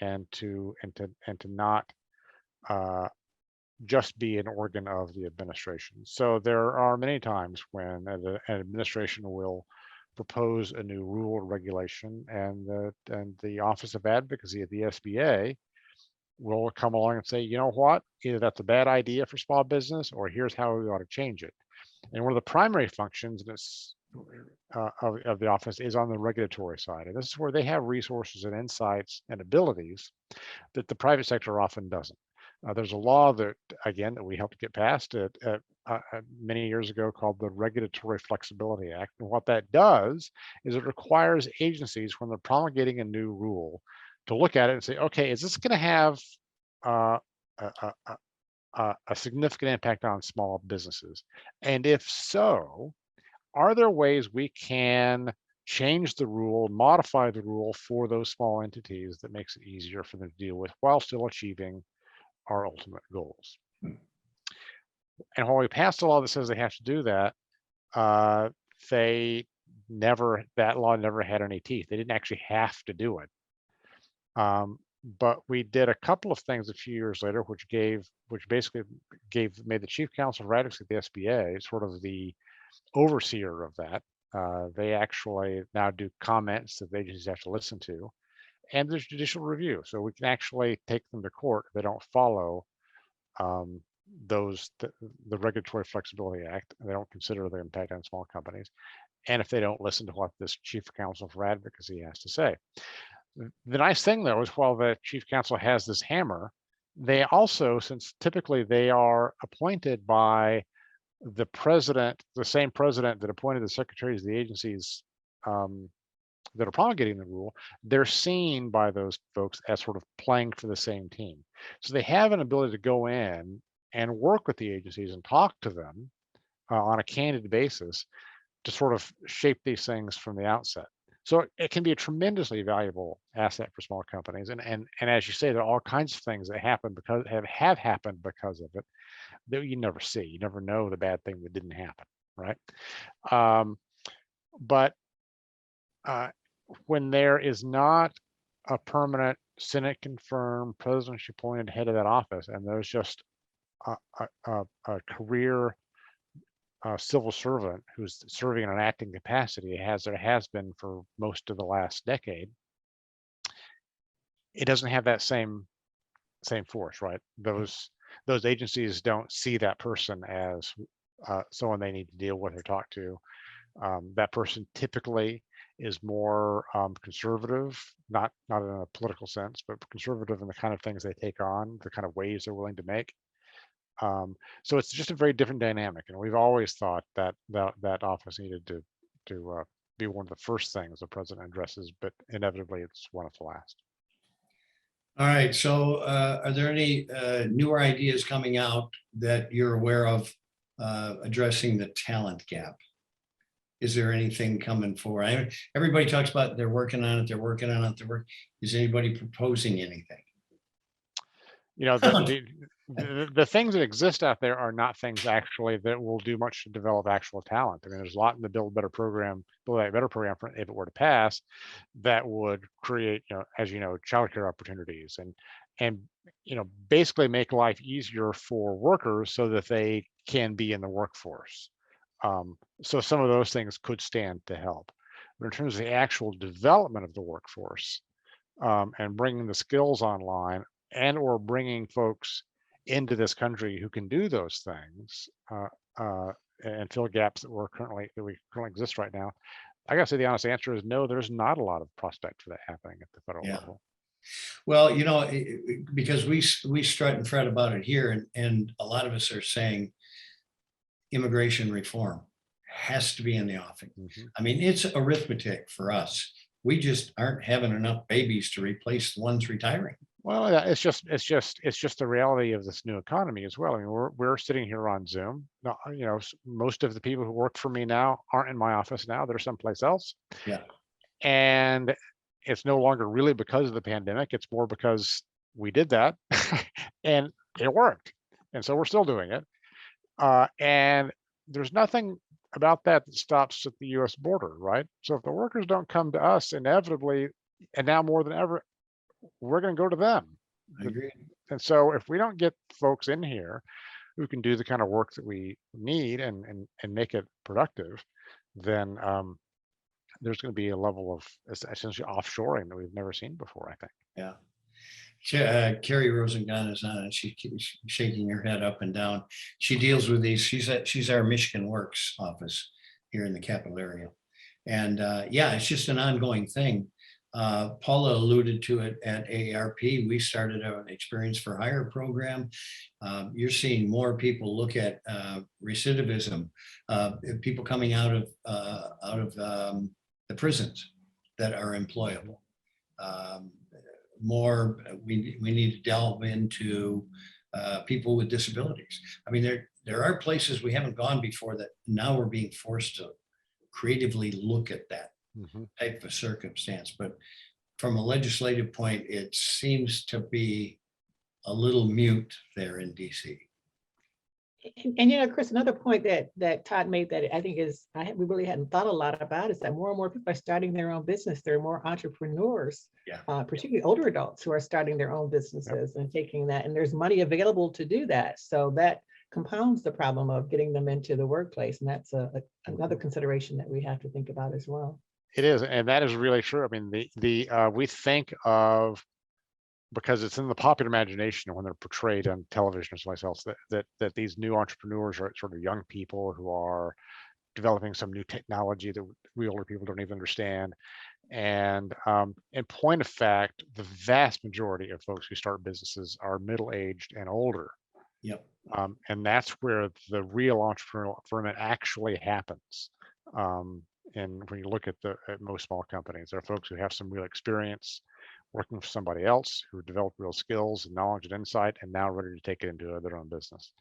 and to not just be an organ of the administration. So there are many times when an administration will propose a new rule or regulation, and the Office of Advocacy at the SBA will come along and say, you know what, either that's a bad idea for small business, or here's how we ought to change it. And one of the primary functions of the office is on the regulatory side, and this is where they have resources and insights and abilities that the private sector often doesn't. There's a law that we helped get passed many years ago called the Regulatory Flexibility Act. And what that does is it requires agencies, when they're promulgating a new rule, to look at it and say, okay, is this going to have a significant impact on small businesses? And if so, are there ways we can change the rule, modify the rule for those small entities that makes it easier for them to deal with while still achieving our ultimate goals? And when we passed a law that says they have to do that, that law never had any teeth. They didn't actually have to do it. But we did a couple of things a few years later, which basically made the chief counsel for advocacy at the SBA sort of the overseer of that. They actually now do comments that the agencies have to listen to, and there's judicial review, so we can actually take them to court if they don't follow the Regulatory Flexibility Act. They don't consider the impact on small companies, and if they don't listen to what this chief counsel for advocacy has to say. The nice thing, though, is while the chief counsel has this hammer, they also, since typically they are appointed by the president, the same president that appointed the secretaries of the agencies that are promulgating the rule, they're seen by those folks as sort of playing for the same team. So they have an ability to go in and work with the agencies and talk to them on a candid basis to sort of shape these things from the outset. So it can be a tremendously valuable asset for small companies. And as you say, there are all kinds of things that happen because have happened because of it that you never see. You never know the bad thing that didn't happen, right? But when there is not a permanent Senate confirmed, presidentially appointed head of that office, and there's just a career civil servant who's serving in an acting capacity, as there has been for most of the last decade, it doesn't have that same force, right? Those agencies don't see that person as someone they need to deal with or talk to. That person typically is more conservative, not in a political sense, but conservative in the kind of things they take on, the kind of waves they're willing to make. So it's just a very different dynamic, and we've always thought that that office needed to be one of the first things the president addresses, but inevitably it's one of the last. All right, so are there any newer ideas coming out that you're aware of addressing the talent gap? Is there anything coming forward? Everybody talks about they're working on it, is anybody proposing anything? You know, the things that exist out there are not things actually that will do much to develop actual talent. I mean, there's a lot in the Build Back Better program, if it were to pass, that would create, as you know, childcare opportunities and basically make life easier for workers so that they can be in the workforce. So some of those things could stand to help. But in terms of the actual development of the workforce and bringing the skills online, and or bringing folks into this country who can do those things and fill gaps that we currently exist right now, I gotta say the honest answer is no. There's not a lot of prospect for that happening at the federal level. Well, because we strut and fret about it here, and a lot of us are saying immigration reform has to be in the offing. I mean, it's arithmetic for us. We just aren't having enough babies to replace the ones retiring. Well, yeah, it's just the reality of this new economy as well. I mean, we're sitting here on Zoom. Now, most of the people who work for me now aren't in my office now. They're someplace else. Yeah. And it's no longer really because of the pandemic. It's more because we did that and it worked. And so we're still doing it. And there's nothing about that stops at the US border, right? So if the workers don't come to us, inevitably, and now more than ever, we're going to go to them. I agree. And so if we don't get folks in here who can do the kind of work that we need and make it productive, then there's going to be a level of essentially offshoring that we've never seen before, I think. Yeah. Carrie Rosengan is on it. She keeps shaking her head up and down. She deals with these. She's our Michigan Works office here in the capital area. And it's just an ongoing thing. Paula alluded to it at AARP. We started an experience for hire program. You're seeing more people look at recidivism, people coming out of the prisons that are employable. We need to delve into people with disabilities. I mean, there are places we haven't gone before that now we're being forced to creatively look at that type of circumstance. But from a legislative point, it seems to be a little mute there in DC. And Chris, another point that Todd made that I think we really hadn't thought a lot about is that more and more people are starting their own business. There are more entrepreneurs, particularly older adults, who are starting their own businesses and taking that, and there's money available to do that. So that compounds the problem of getting them into the workplace, and that's another consideration that we have to think about as well. It is, and that is really true. I mean, we think of, because it's in the popular imagination when they're portrayed on television or someplace else, that these new entrepreneurs are sort of young people who are developing some new technology that we older people don't even understand. And in point of fact, the vast majority of folks who start businesses are middle-aged and older. Yep. And that's where the real entrepreneurial ferment actually happens. And when you look at most small companies, there are folks who have some real experience working for somebody else, who developed real skills and knowledge and insight, and now ready to take it into their own business.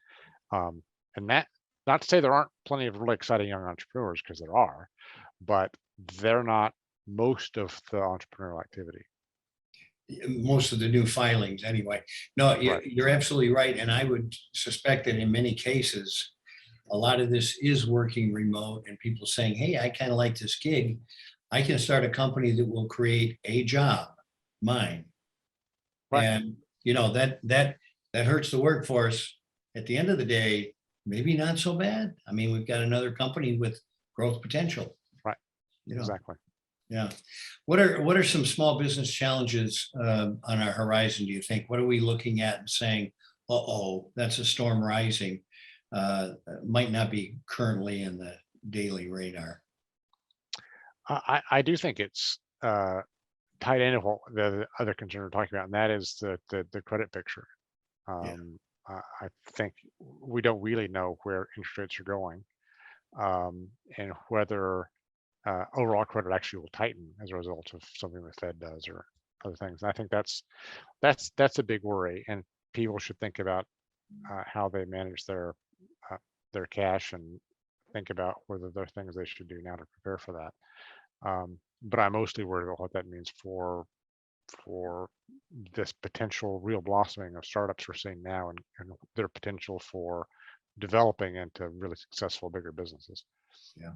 And that, not to say there aren't plenty of really exciting young entrepreneurs, because there are, but they're not most of the entrepreneurial activity. Most of the new filings anyway. No, Right. you're absolutely right. And I would suspect that in many cases, a lot of this is working remote and people saying, hey, I kind of like this gig. I can start a company that will create a job, mine. Right. And that hurts the workforce. At the end of the day, maybe not so bad. I mean, we've got another company with growth potential. Right. You know, Exactly. yeah. What are some small business challenges on our horizon, do you think? What are we looking at and saying, uh-oh, that's a storm rising? Might not be currently in the daily radar. I do think it's tied into what the other concern we're talking about, and that is the credit picture. Yeah. I think we don't really know where interest rates are going, and whether overall credit actually will tighten as a result of something the Fed does or other things. And I think that's a big worry, and people should think about how they manage their cash and think about whether there are things they should do now to prepare for that. But I'm mostly worried about what that means for this potential real blossoming of startups we're seeing now, and their potential for developing into really successful bigger businesses. Yeah.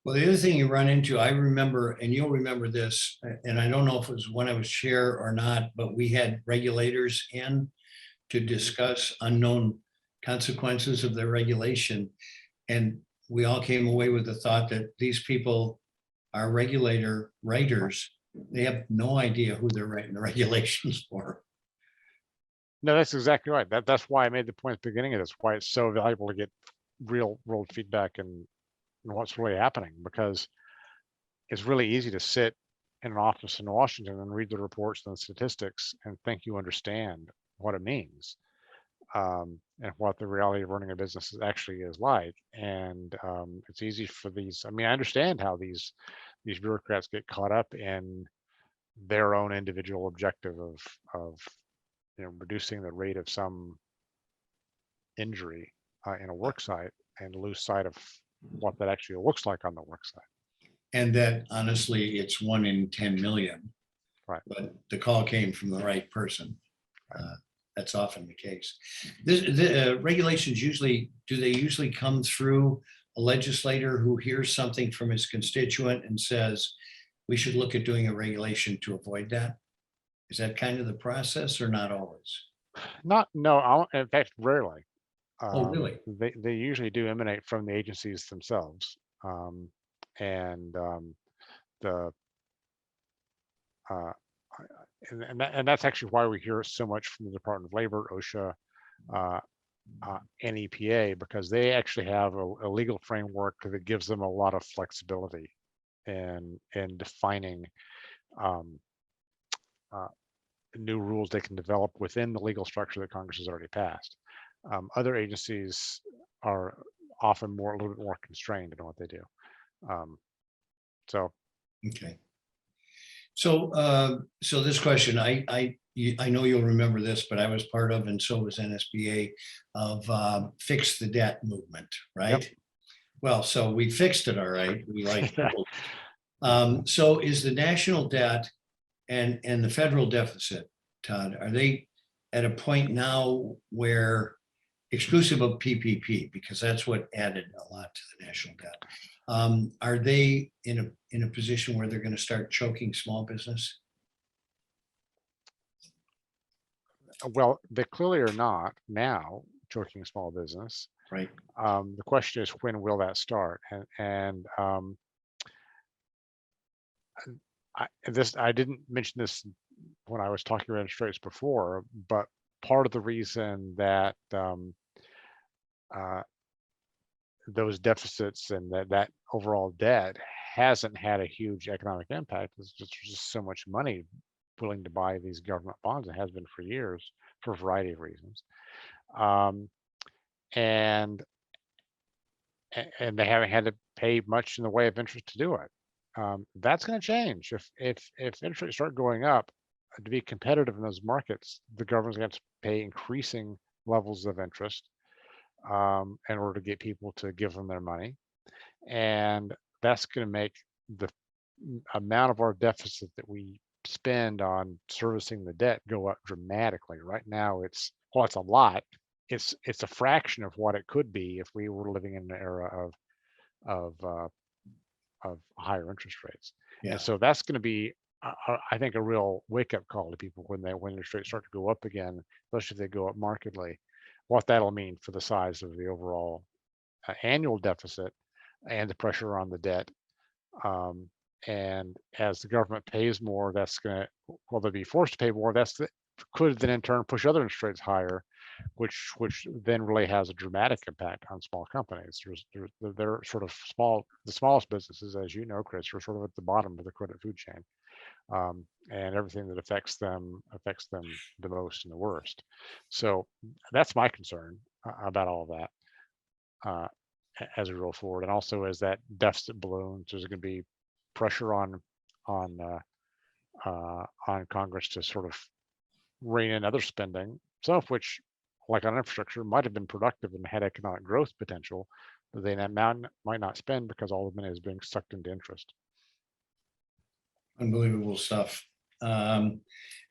Well, the other thing you run into, I remember, and you'll remember this, and I don't know if it was when I was chair or not, but we had regulators in to discuss unknown consequences of their regulation. And we all came away with the thought that these people are regulator writers. They have no idea who they're writing the regulations for. No, that's exactly right. That's why I made the point at the beginning of this, why it's so valuable to get real world feedback and what's really happening, because it's really easy to sit in an office in Washington and read the reports and the statistics and think you understand what it means, and what the reality of running a business actually is like. And it's easy for these. I mean, I understand how these bureaucrats get caught up in their own individual objective of reducing the rate of some injury in a work site, and lose sight of what that actually looks like on the work site. And that honestly, it's 1 in 10 million. Right. But the call came from the right person. That's often the case. The regulations do they usually come through a legislator who hears something from his constituent and says, we should look at doing a regulation to avoid that? Is that kind of the process or not always? In fact, rarely. Oh, really? They usually do emanate from the agencies themselves, and the and that's actually why we hear so much from the Department of Labor, OSHA, and EPA, because they actually have a legal framework that gives them a lot of flexibility in defining new rules they can develop within the legal structure that Congress has already passed. Other agencies are often a little bit more constrained in what they do. Okay. So this question, I know you'll remember this, but I was part of, and so was NSBA, of fix the debt movement, right? Yep. Well, so we fixed it, all right. We like so is the national debt and the federal deficit, Todd, are they at a point now where, exclusive of PPP, because that's what added a lot to the national debt, are they in a position where they're going to start choking small business? Well, they clearly are not now choking small business. Right. The question is, when will that start? And I didn't mention this when I was talking about interest rates before, but part of the reason that those deficits and that overall debt hasn't had a huge economic impact is just so much money willing to buy these government bonds. It has been for years for a variety of reasons, and they haven't had to pay much in the way of interest to do it. That's going to change if interest rates start going up. To be competitive in those markets, the government's going to have to pay increasing levels of interest in order to get people to give them their money, and that's going to make amount of our deficit that we spend on servicing the debt go up dramatically. Right now, it's a lot. It's a fraction of what it could be if we were living in an era of higher interest rates. Yeah. And so that's going to be, I think, a real wake-up call to people when interest rates start to go up again, especially if they go up markedly, what that'll mean for the size of the overall annual deficit and the pressure on the debt. And as the government pays more, that's going to, well, they'll be forced to pay more. Could then in turn push other interest rates higher, which then really has a dramatic impact on small companies. They're sort of the smallest businesses, as you know, Chris, are sort of at the bottom of the credit food chain. And everything that affects them the most and the worst. So that's my concern about all of that as we roll forward. And also as that deficit balloons, there's going to be pressure on Congress to sort of rein in other spending, some of which, like on infrastructure, might have been productive and had economic growth potential, but they might not spend because all the money is being sucked into interest. Unbelievable stuff. And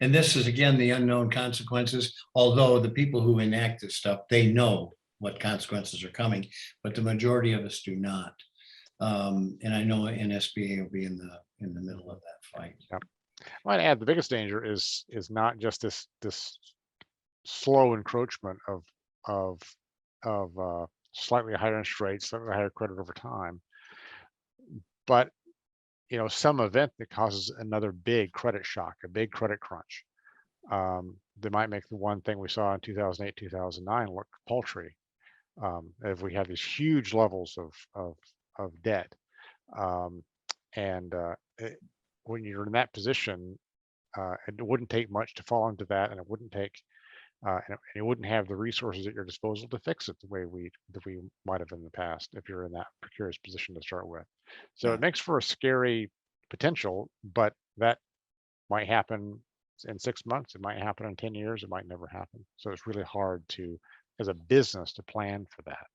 this is, again, the unknown consequences, although the people who enact this stuff, they know what consequences are coming, but the majority of us do not. And I know NSBA will be in the middle of that fight. Yep. I might add the biggest danger is not just this slow encroachment of slightly higher interest rates, slightly higher credit over time, but some event that causes another big credit shock, a big credit crunch, that might make the one thing we saw in 2008, 2009 look paltry. If we have these huge levels of debt, when you're in that position, it wouldn't take much to fall into that, and it wouldn't take, and you wouldn't have the resources at your disposal to fix it the way we might have in the past if you're in that precarious position to start with. So Yeah. it makes for a scary potential, but that might happen in 6 months. It might happen in 10 years. It might never happen. So it's really hard as a business, to plan for that.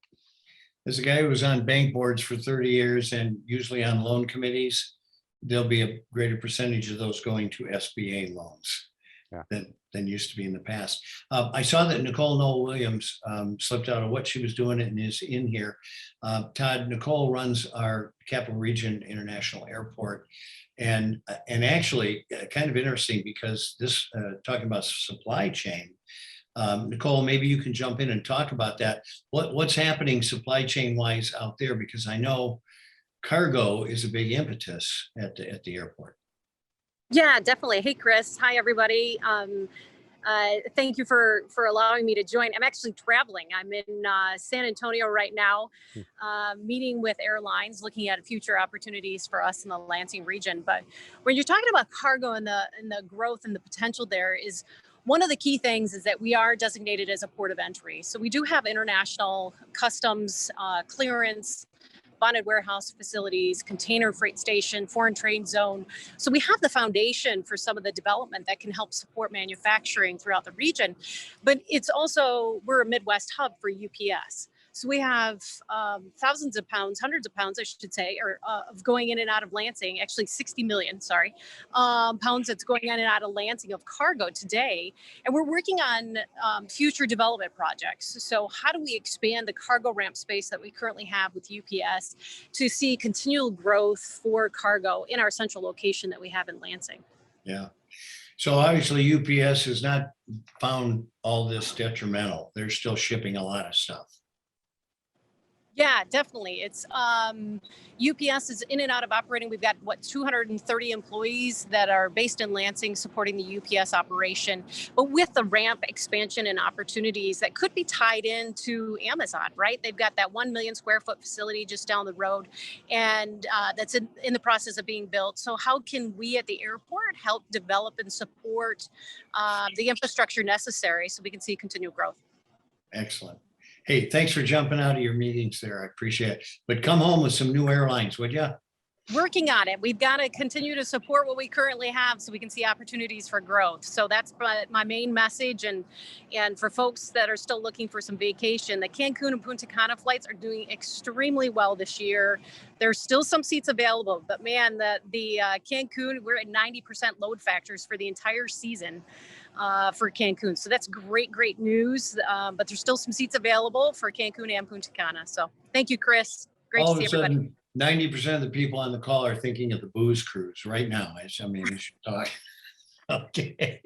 As a guy who was on bank boards for 30 years and usually on loan committees, there'll be a greater percentage of those going to SBA loans than used to be in the past. I saw that Nicole Noel Williams slipped out of what she was doing and is in here. Todd, Nicole runs our Capital Region International Airport. And actually kind of interesting because this talking about supply chain, Nicole, maybe you can jump in and talk about that. What's happening supply chain wise out there? Because I know cargo is a big impetus at the airport. Yeah, definitely. Hey, Chris. Hi, everybody. Thank you for allowing me to join. I'm actually traveling. I'm in San Antonio right now, meeting with airlines, looking at future opportunities for us in the Lansing region. But when you're talking about cargo and the growth and the potential there, is one of the key things is that we are designated as a port of entry. So we do have international customs clearance, bonded warehouse facilities, container freight station, foreign trade zone. So we have the foundation for some of the development that can help support manufacturing throughout the region. But it's also, we're a Midwest hub for UPS. So we have thousands of pounds, hundreds of pounds, I should say, of going in and out of Lansing, actually 60 million, pounds that's going in and out of Lansing of cargo today. And we're working on future development projects. So how do we expand the cargo ramp space that we currently have with UPS to see continual growth for cargo in our central location that we have in Lansing? Yeah. So obviously UPS has not found all this detrimental. They're still shipping a lot of stuff. Yeah, definitely. It's UPS is in and out of operating. We've got 230 employees that are based in Lansing supporting the UPS operation. But with the ramp expansion and opportunities that could be tied into Amazon, right? They've got that 1 million square foot facility just down the road, and that's in the process of being built. So how can we at the airport help develop and support the infrastructure necessary so we can see continued growth? Excellent. Hey, thanks for jumping out of your meetings there. I appreciate it. But come home with some new airlines, would you? working on it. We've got to continue to support what we currently have so we can see opportunities for growth. So that's my main message. And for folks that are still looking for some vacation, the Cancun and Punta Cana flights are doing extremely well this year. There's still some seats available, but man, the Cancun, we're at 90% load factors for the entire season for Cancun. So that's great news. But there's still some seats available for Cancun and Punta Cana. So thank you, Chris. Great All to of see a everybody. sudden, 90% of the people on the call are thinking of the booze cruise right now. I mean, we should talk. Okay.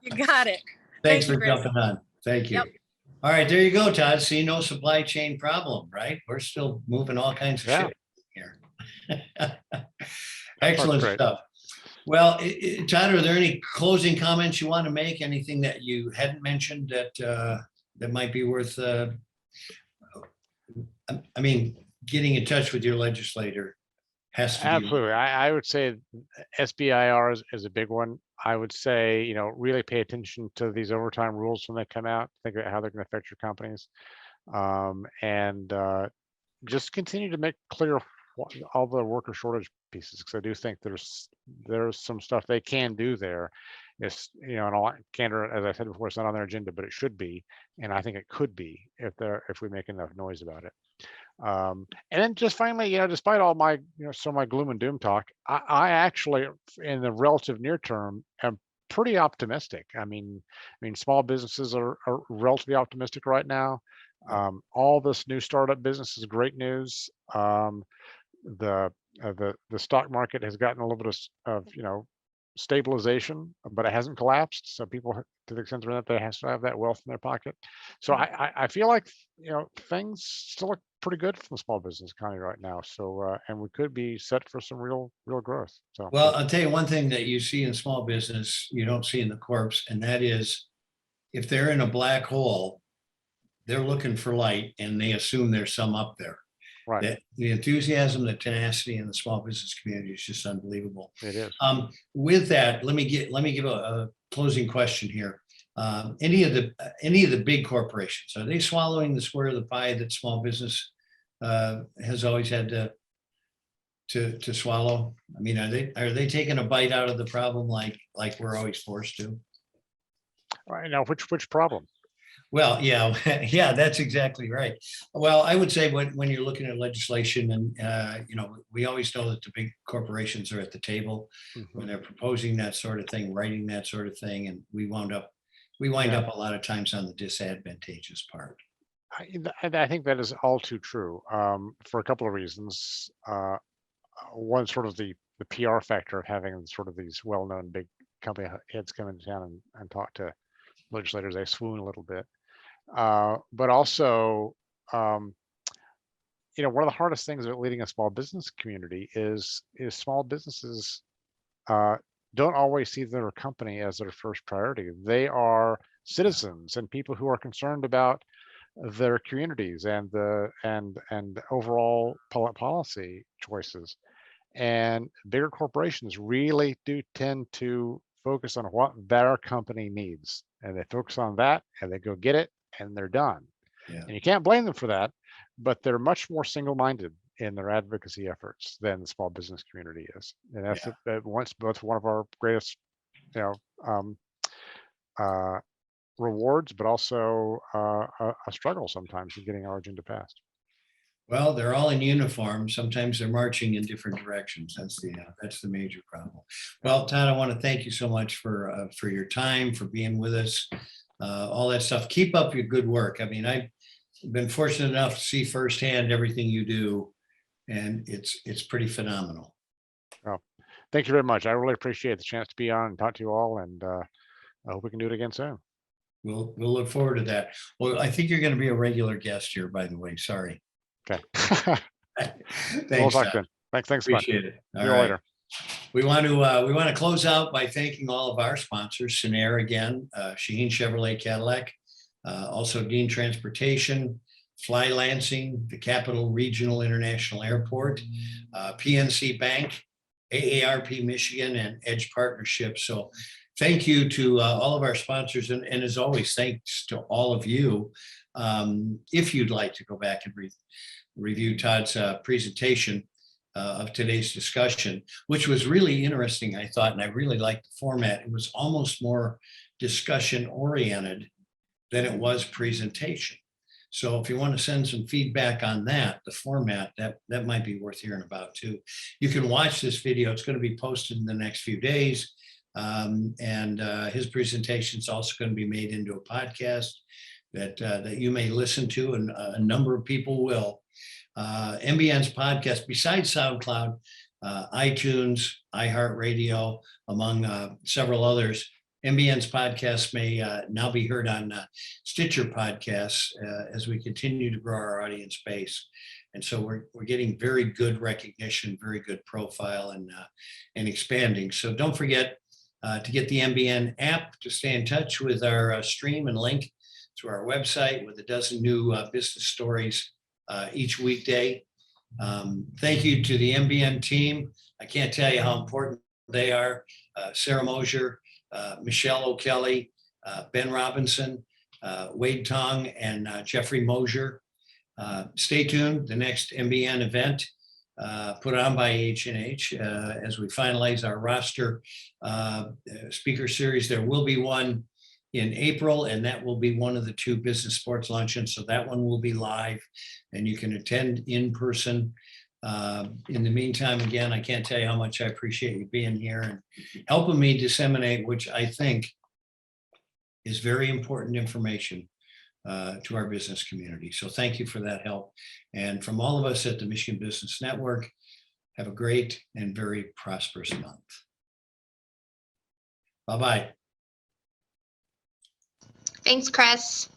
You got it. Thanks Thank you, for Chris. jumping on. Thank you. Yep. All right, there you go, Todd. See, no supply chain problem, right? We're still moving all kinds of Yeah. shit here. Excellent great. stuff. Well, Todd, are there any closing comments you want to make? Anything that you hadn't mentioned that might be worth, I mean, getting in touch with your legislator has to be. Absolutely. I would say SBIR is a big one. I would say, really pay attention to these overtime rules when they come out. Think about how they're going to affect your companies. And just continue to make clear all the worker shortage pieces, because I do think there's some stuff they can do there. It's, in all candor, as I said before, it's not on their agenda, but it should be. And I think it could be if we make enough noise about it. And then just finally, despite all my, my gloom and doom talk, I actually, in the relative near term, am pretty optimistic. I mean, small businesses are relatively optimistic right now. All this new startup business is great news. The stock market has gotten a little bit of stabilization, but it hasn't collapsed. So people, to the extent that they have to have that wealth in their pocket. So I feel like things still look pretty good for the small business economy right now. So and we could be set for some real growth. So Well, I'll tell you one thing that you see in small business you don't see in the corps, and that is if they're in a black hole, they're looking for light and they assume there's some up there. right, The enthusiasm, the tenacity in the small business community is just unbelievable. it is. With that, let me give a closing question here. Any of the big corporations, are they swallowing the square of the pie that small business has always had to swallow? I mean, are they taking a bite out of the problem like we're always forced to? All right, now which problem? Well, yeah, yeah, that's exactly right. Well, I would say when you're looking at legislation and, we always know that the big corporations are at the table when they're proposing that sort of thing, writing that sort of thing, and we wind up a lot of times on the disadvantageous part. I think that is all too true for a couple of reasons. One, sort of the PR factor of having sort of these well-known big company heads come into town and talk to legislators. They swoon a little bit. But also, one of the hardest things about leading a small business community is small businesses don't always see their company as their first priority. They are citizens and people who are concerned about their communities and overall public policy choices. And bigger corporations really do tend to focus on what their company needs, and they focus on that and they go get it and they're done. Yeah. And you can't blame them for that, but they're much more single-minded in their advocacy efforts than the small business community is. And that's both one of our greatest, rewards, but also a struggle sometimes in getting our agenda passed. Well, they're all in uniform. Sometimes they're marching in different directions. That's the major problem. Well, Todd, I want to thank you so much for your time, for being with us, all that stuff. Keep up your good work. I mean, I've been fortunate enough to see firsthand everything you do, and it's pretty phenomenal. Well, thank you very much. I really appreciate the chance to be on and talk to you all, and I hope we can do it again soon. We'll look forward to that. Well, I think you're going to be a regular guest here, by the way. Sorry. Okay. Thanks, We'll talk Todd. then. Thanks. Appreciate it. See you later. We want to close out by thanking all of our sponsors, Cinnaire again, Shaheen Chevrolet Cadillac, also Dean Transportation, Fly Lansing, the Capital Regional International Airport, PNC Bank, AARP Michigan, and Edge Partnership. So thank you to all of our sponsors. And as always, thanks to all of you. If you'd like to go back and review Todd's presentation, of today's discussion, which was really interesting, I thought, and I really liked the format. It was almost more discussion oriented than it was presentation. So if you want to send some feedback on that, the format, that might be worth hearing about too. You can watch this video. It's going to be posted in the next few days. His presentation is also going to be made into a podcast that you may listen to, and a number of people will. MBN's podcast, besides SoundCloud, iTunes, iHeartRadio, among several others, MBN's podcast may now be heard on Stitcher podcasts as we continue to grow our audience base. And so we're getting very good recognition, very good profile, and expanding. So don't forget to get the MBN app to stay in touch with our stream and link to our website with a dozen new business stories each weekday. Thank you to the MBN team. I can't tell you how important they are. Sarah Mosier, Michelle O'Kelly, Ben Robinson, Wade Tong, and Jeffrey Mosier. Stay tuned. The next MBN event put on by H&H as we finalize our roster speaker series. There will be one in April, and that will be one of the 2 business sports luncheons. So that one will be live and you can attend in person. In the meantime, again, I can't tell you how much I appreciate you being here and helping me disseminate, which I think is very important information to our business community. So thank you for that help. And from all of us at the Michigan Business Network, have a great and very prosperous month. Bye-bye. Thanks, Chris.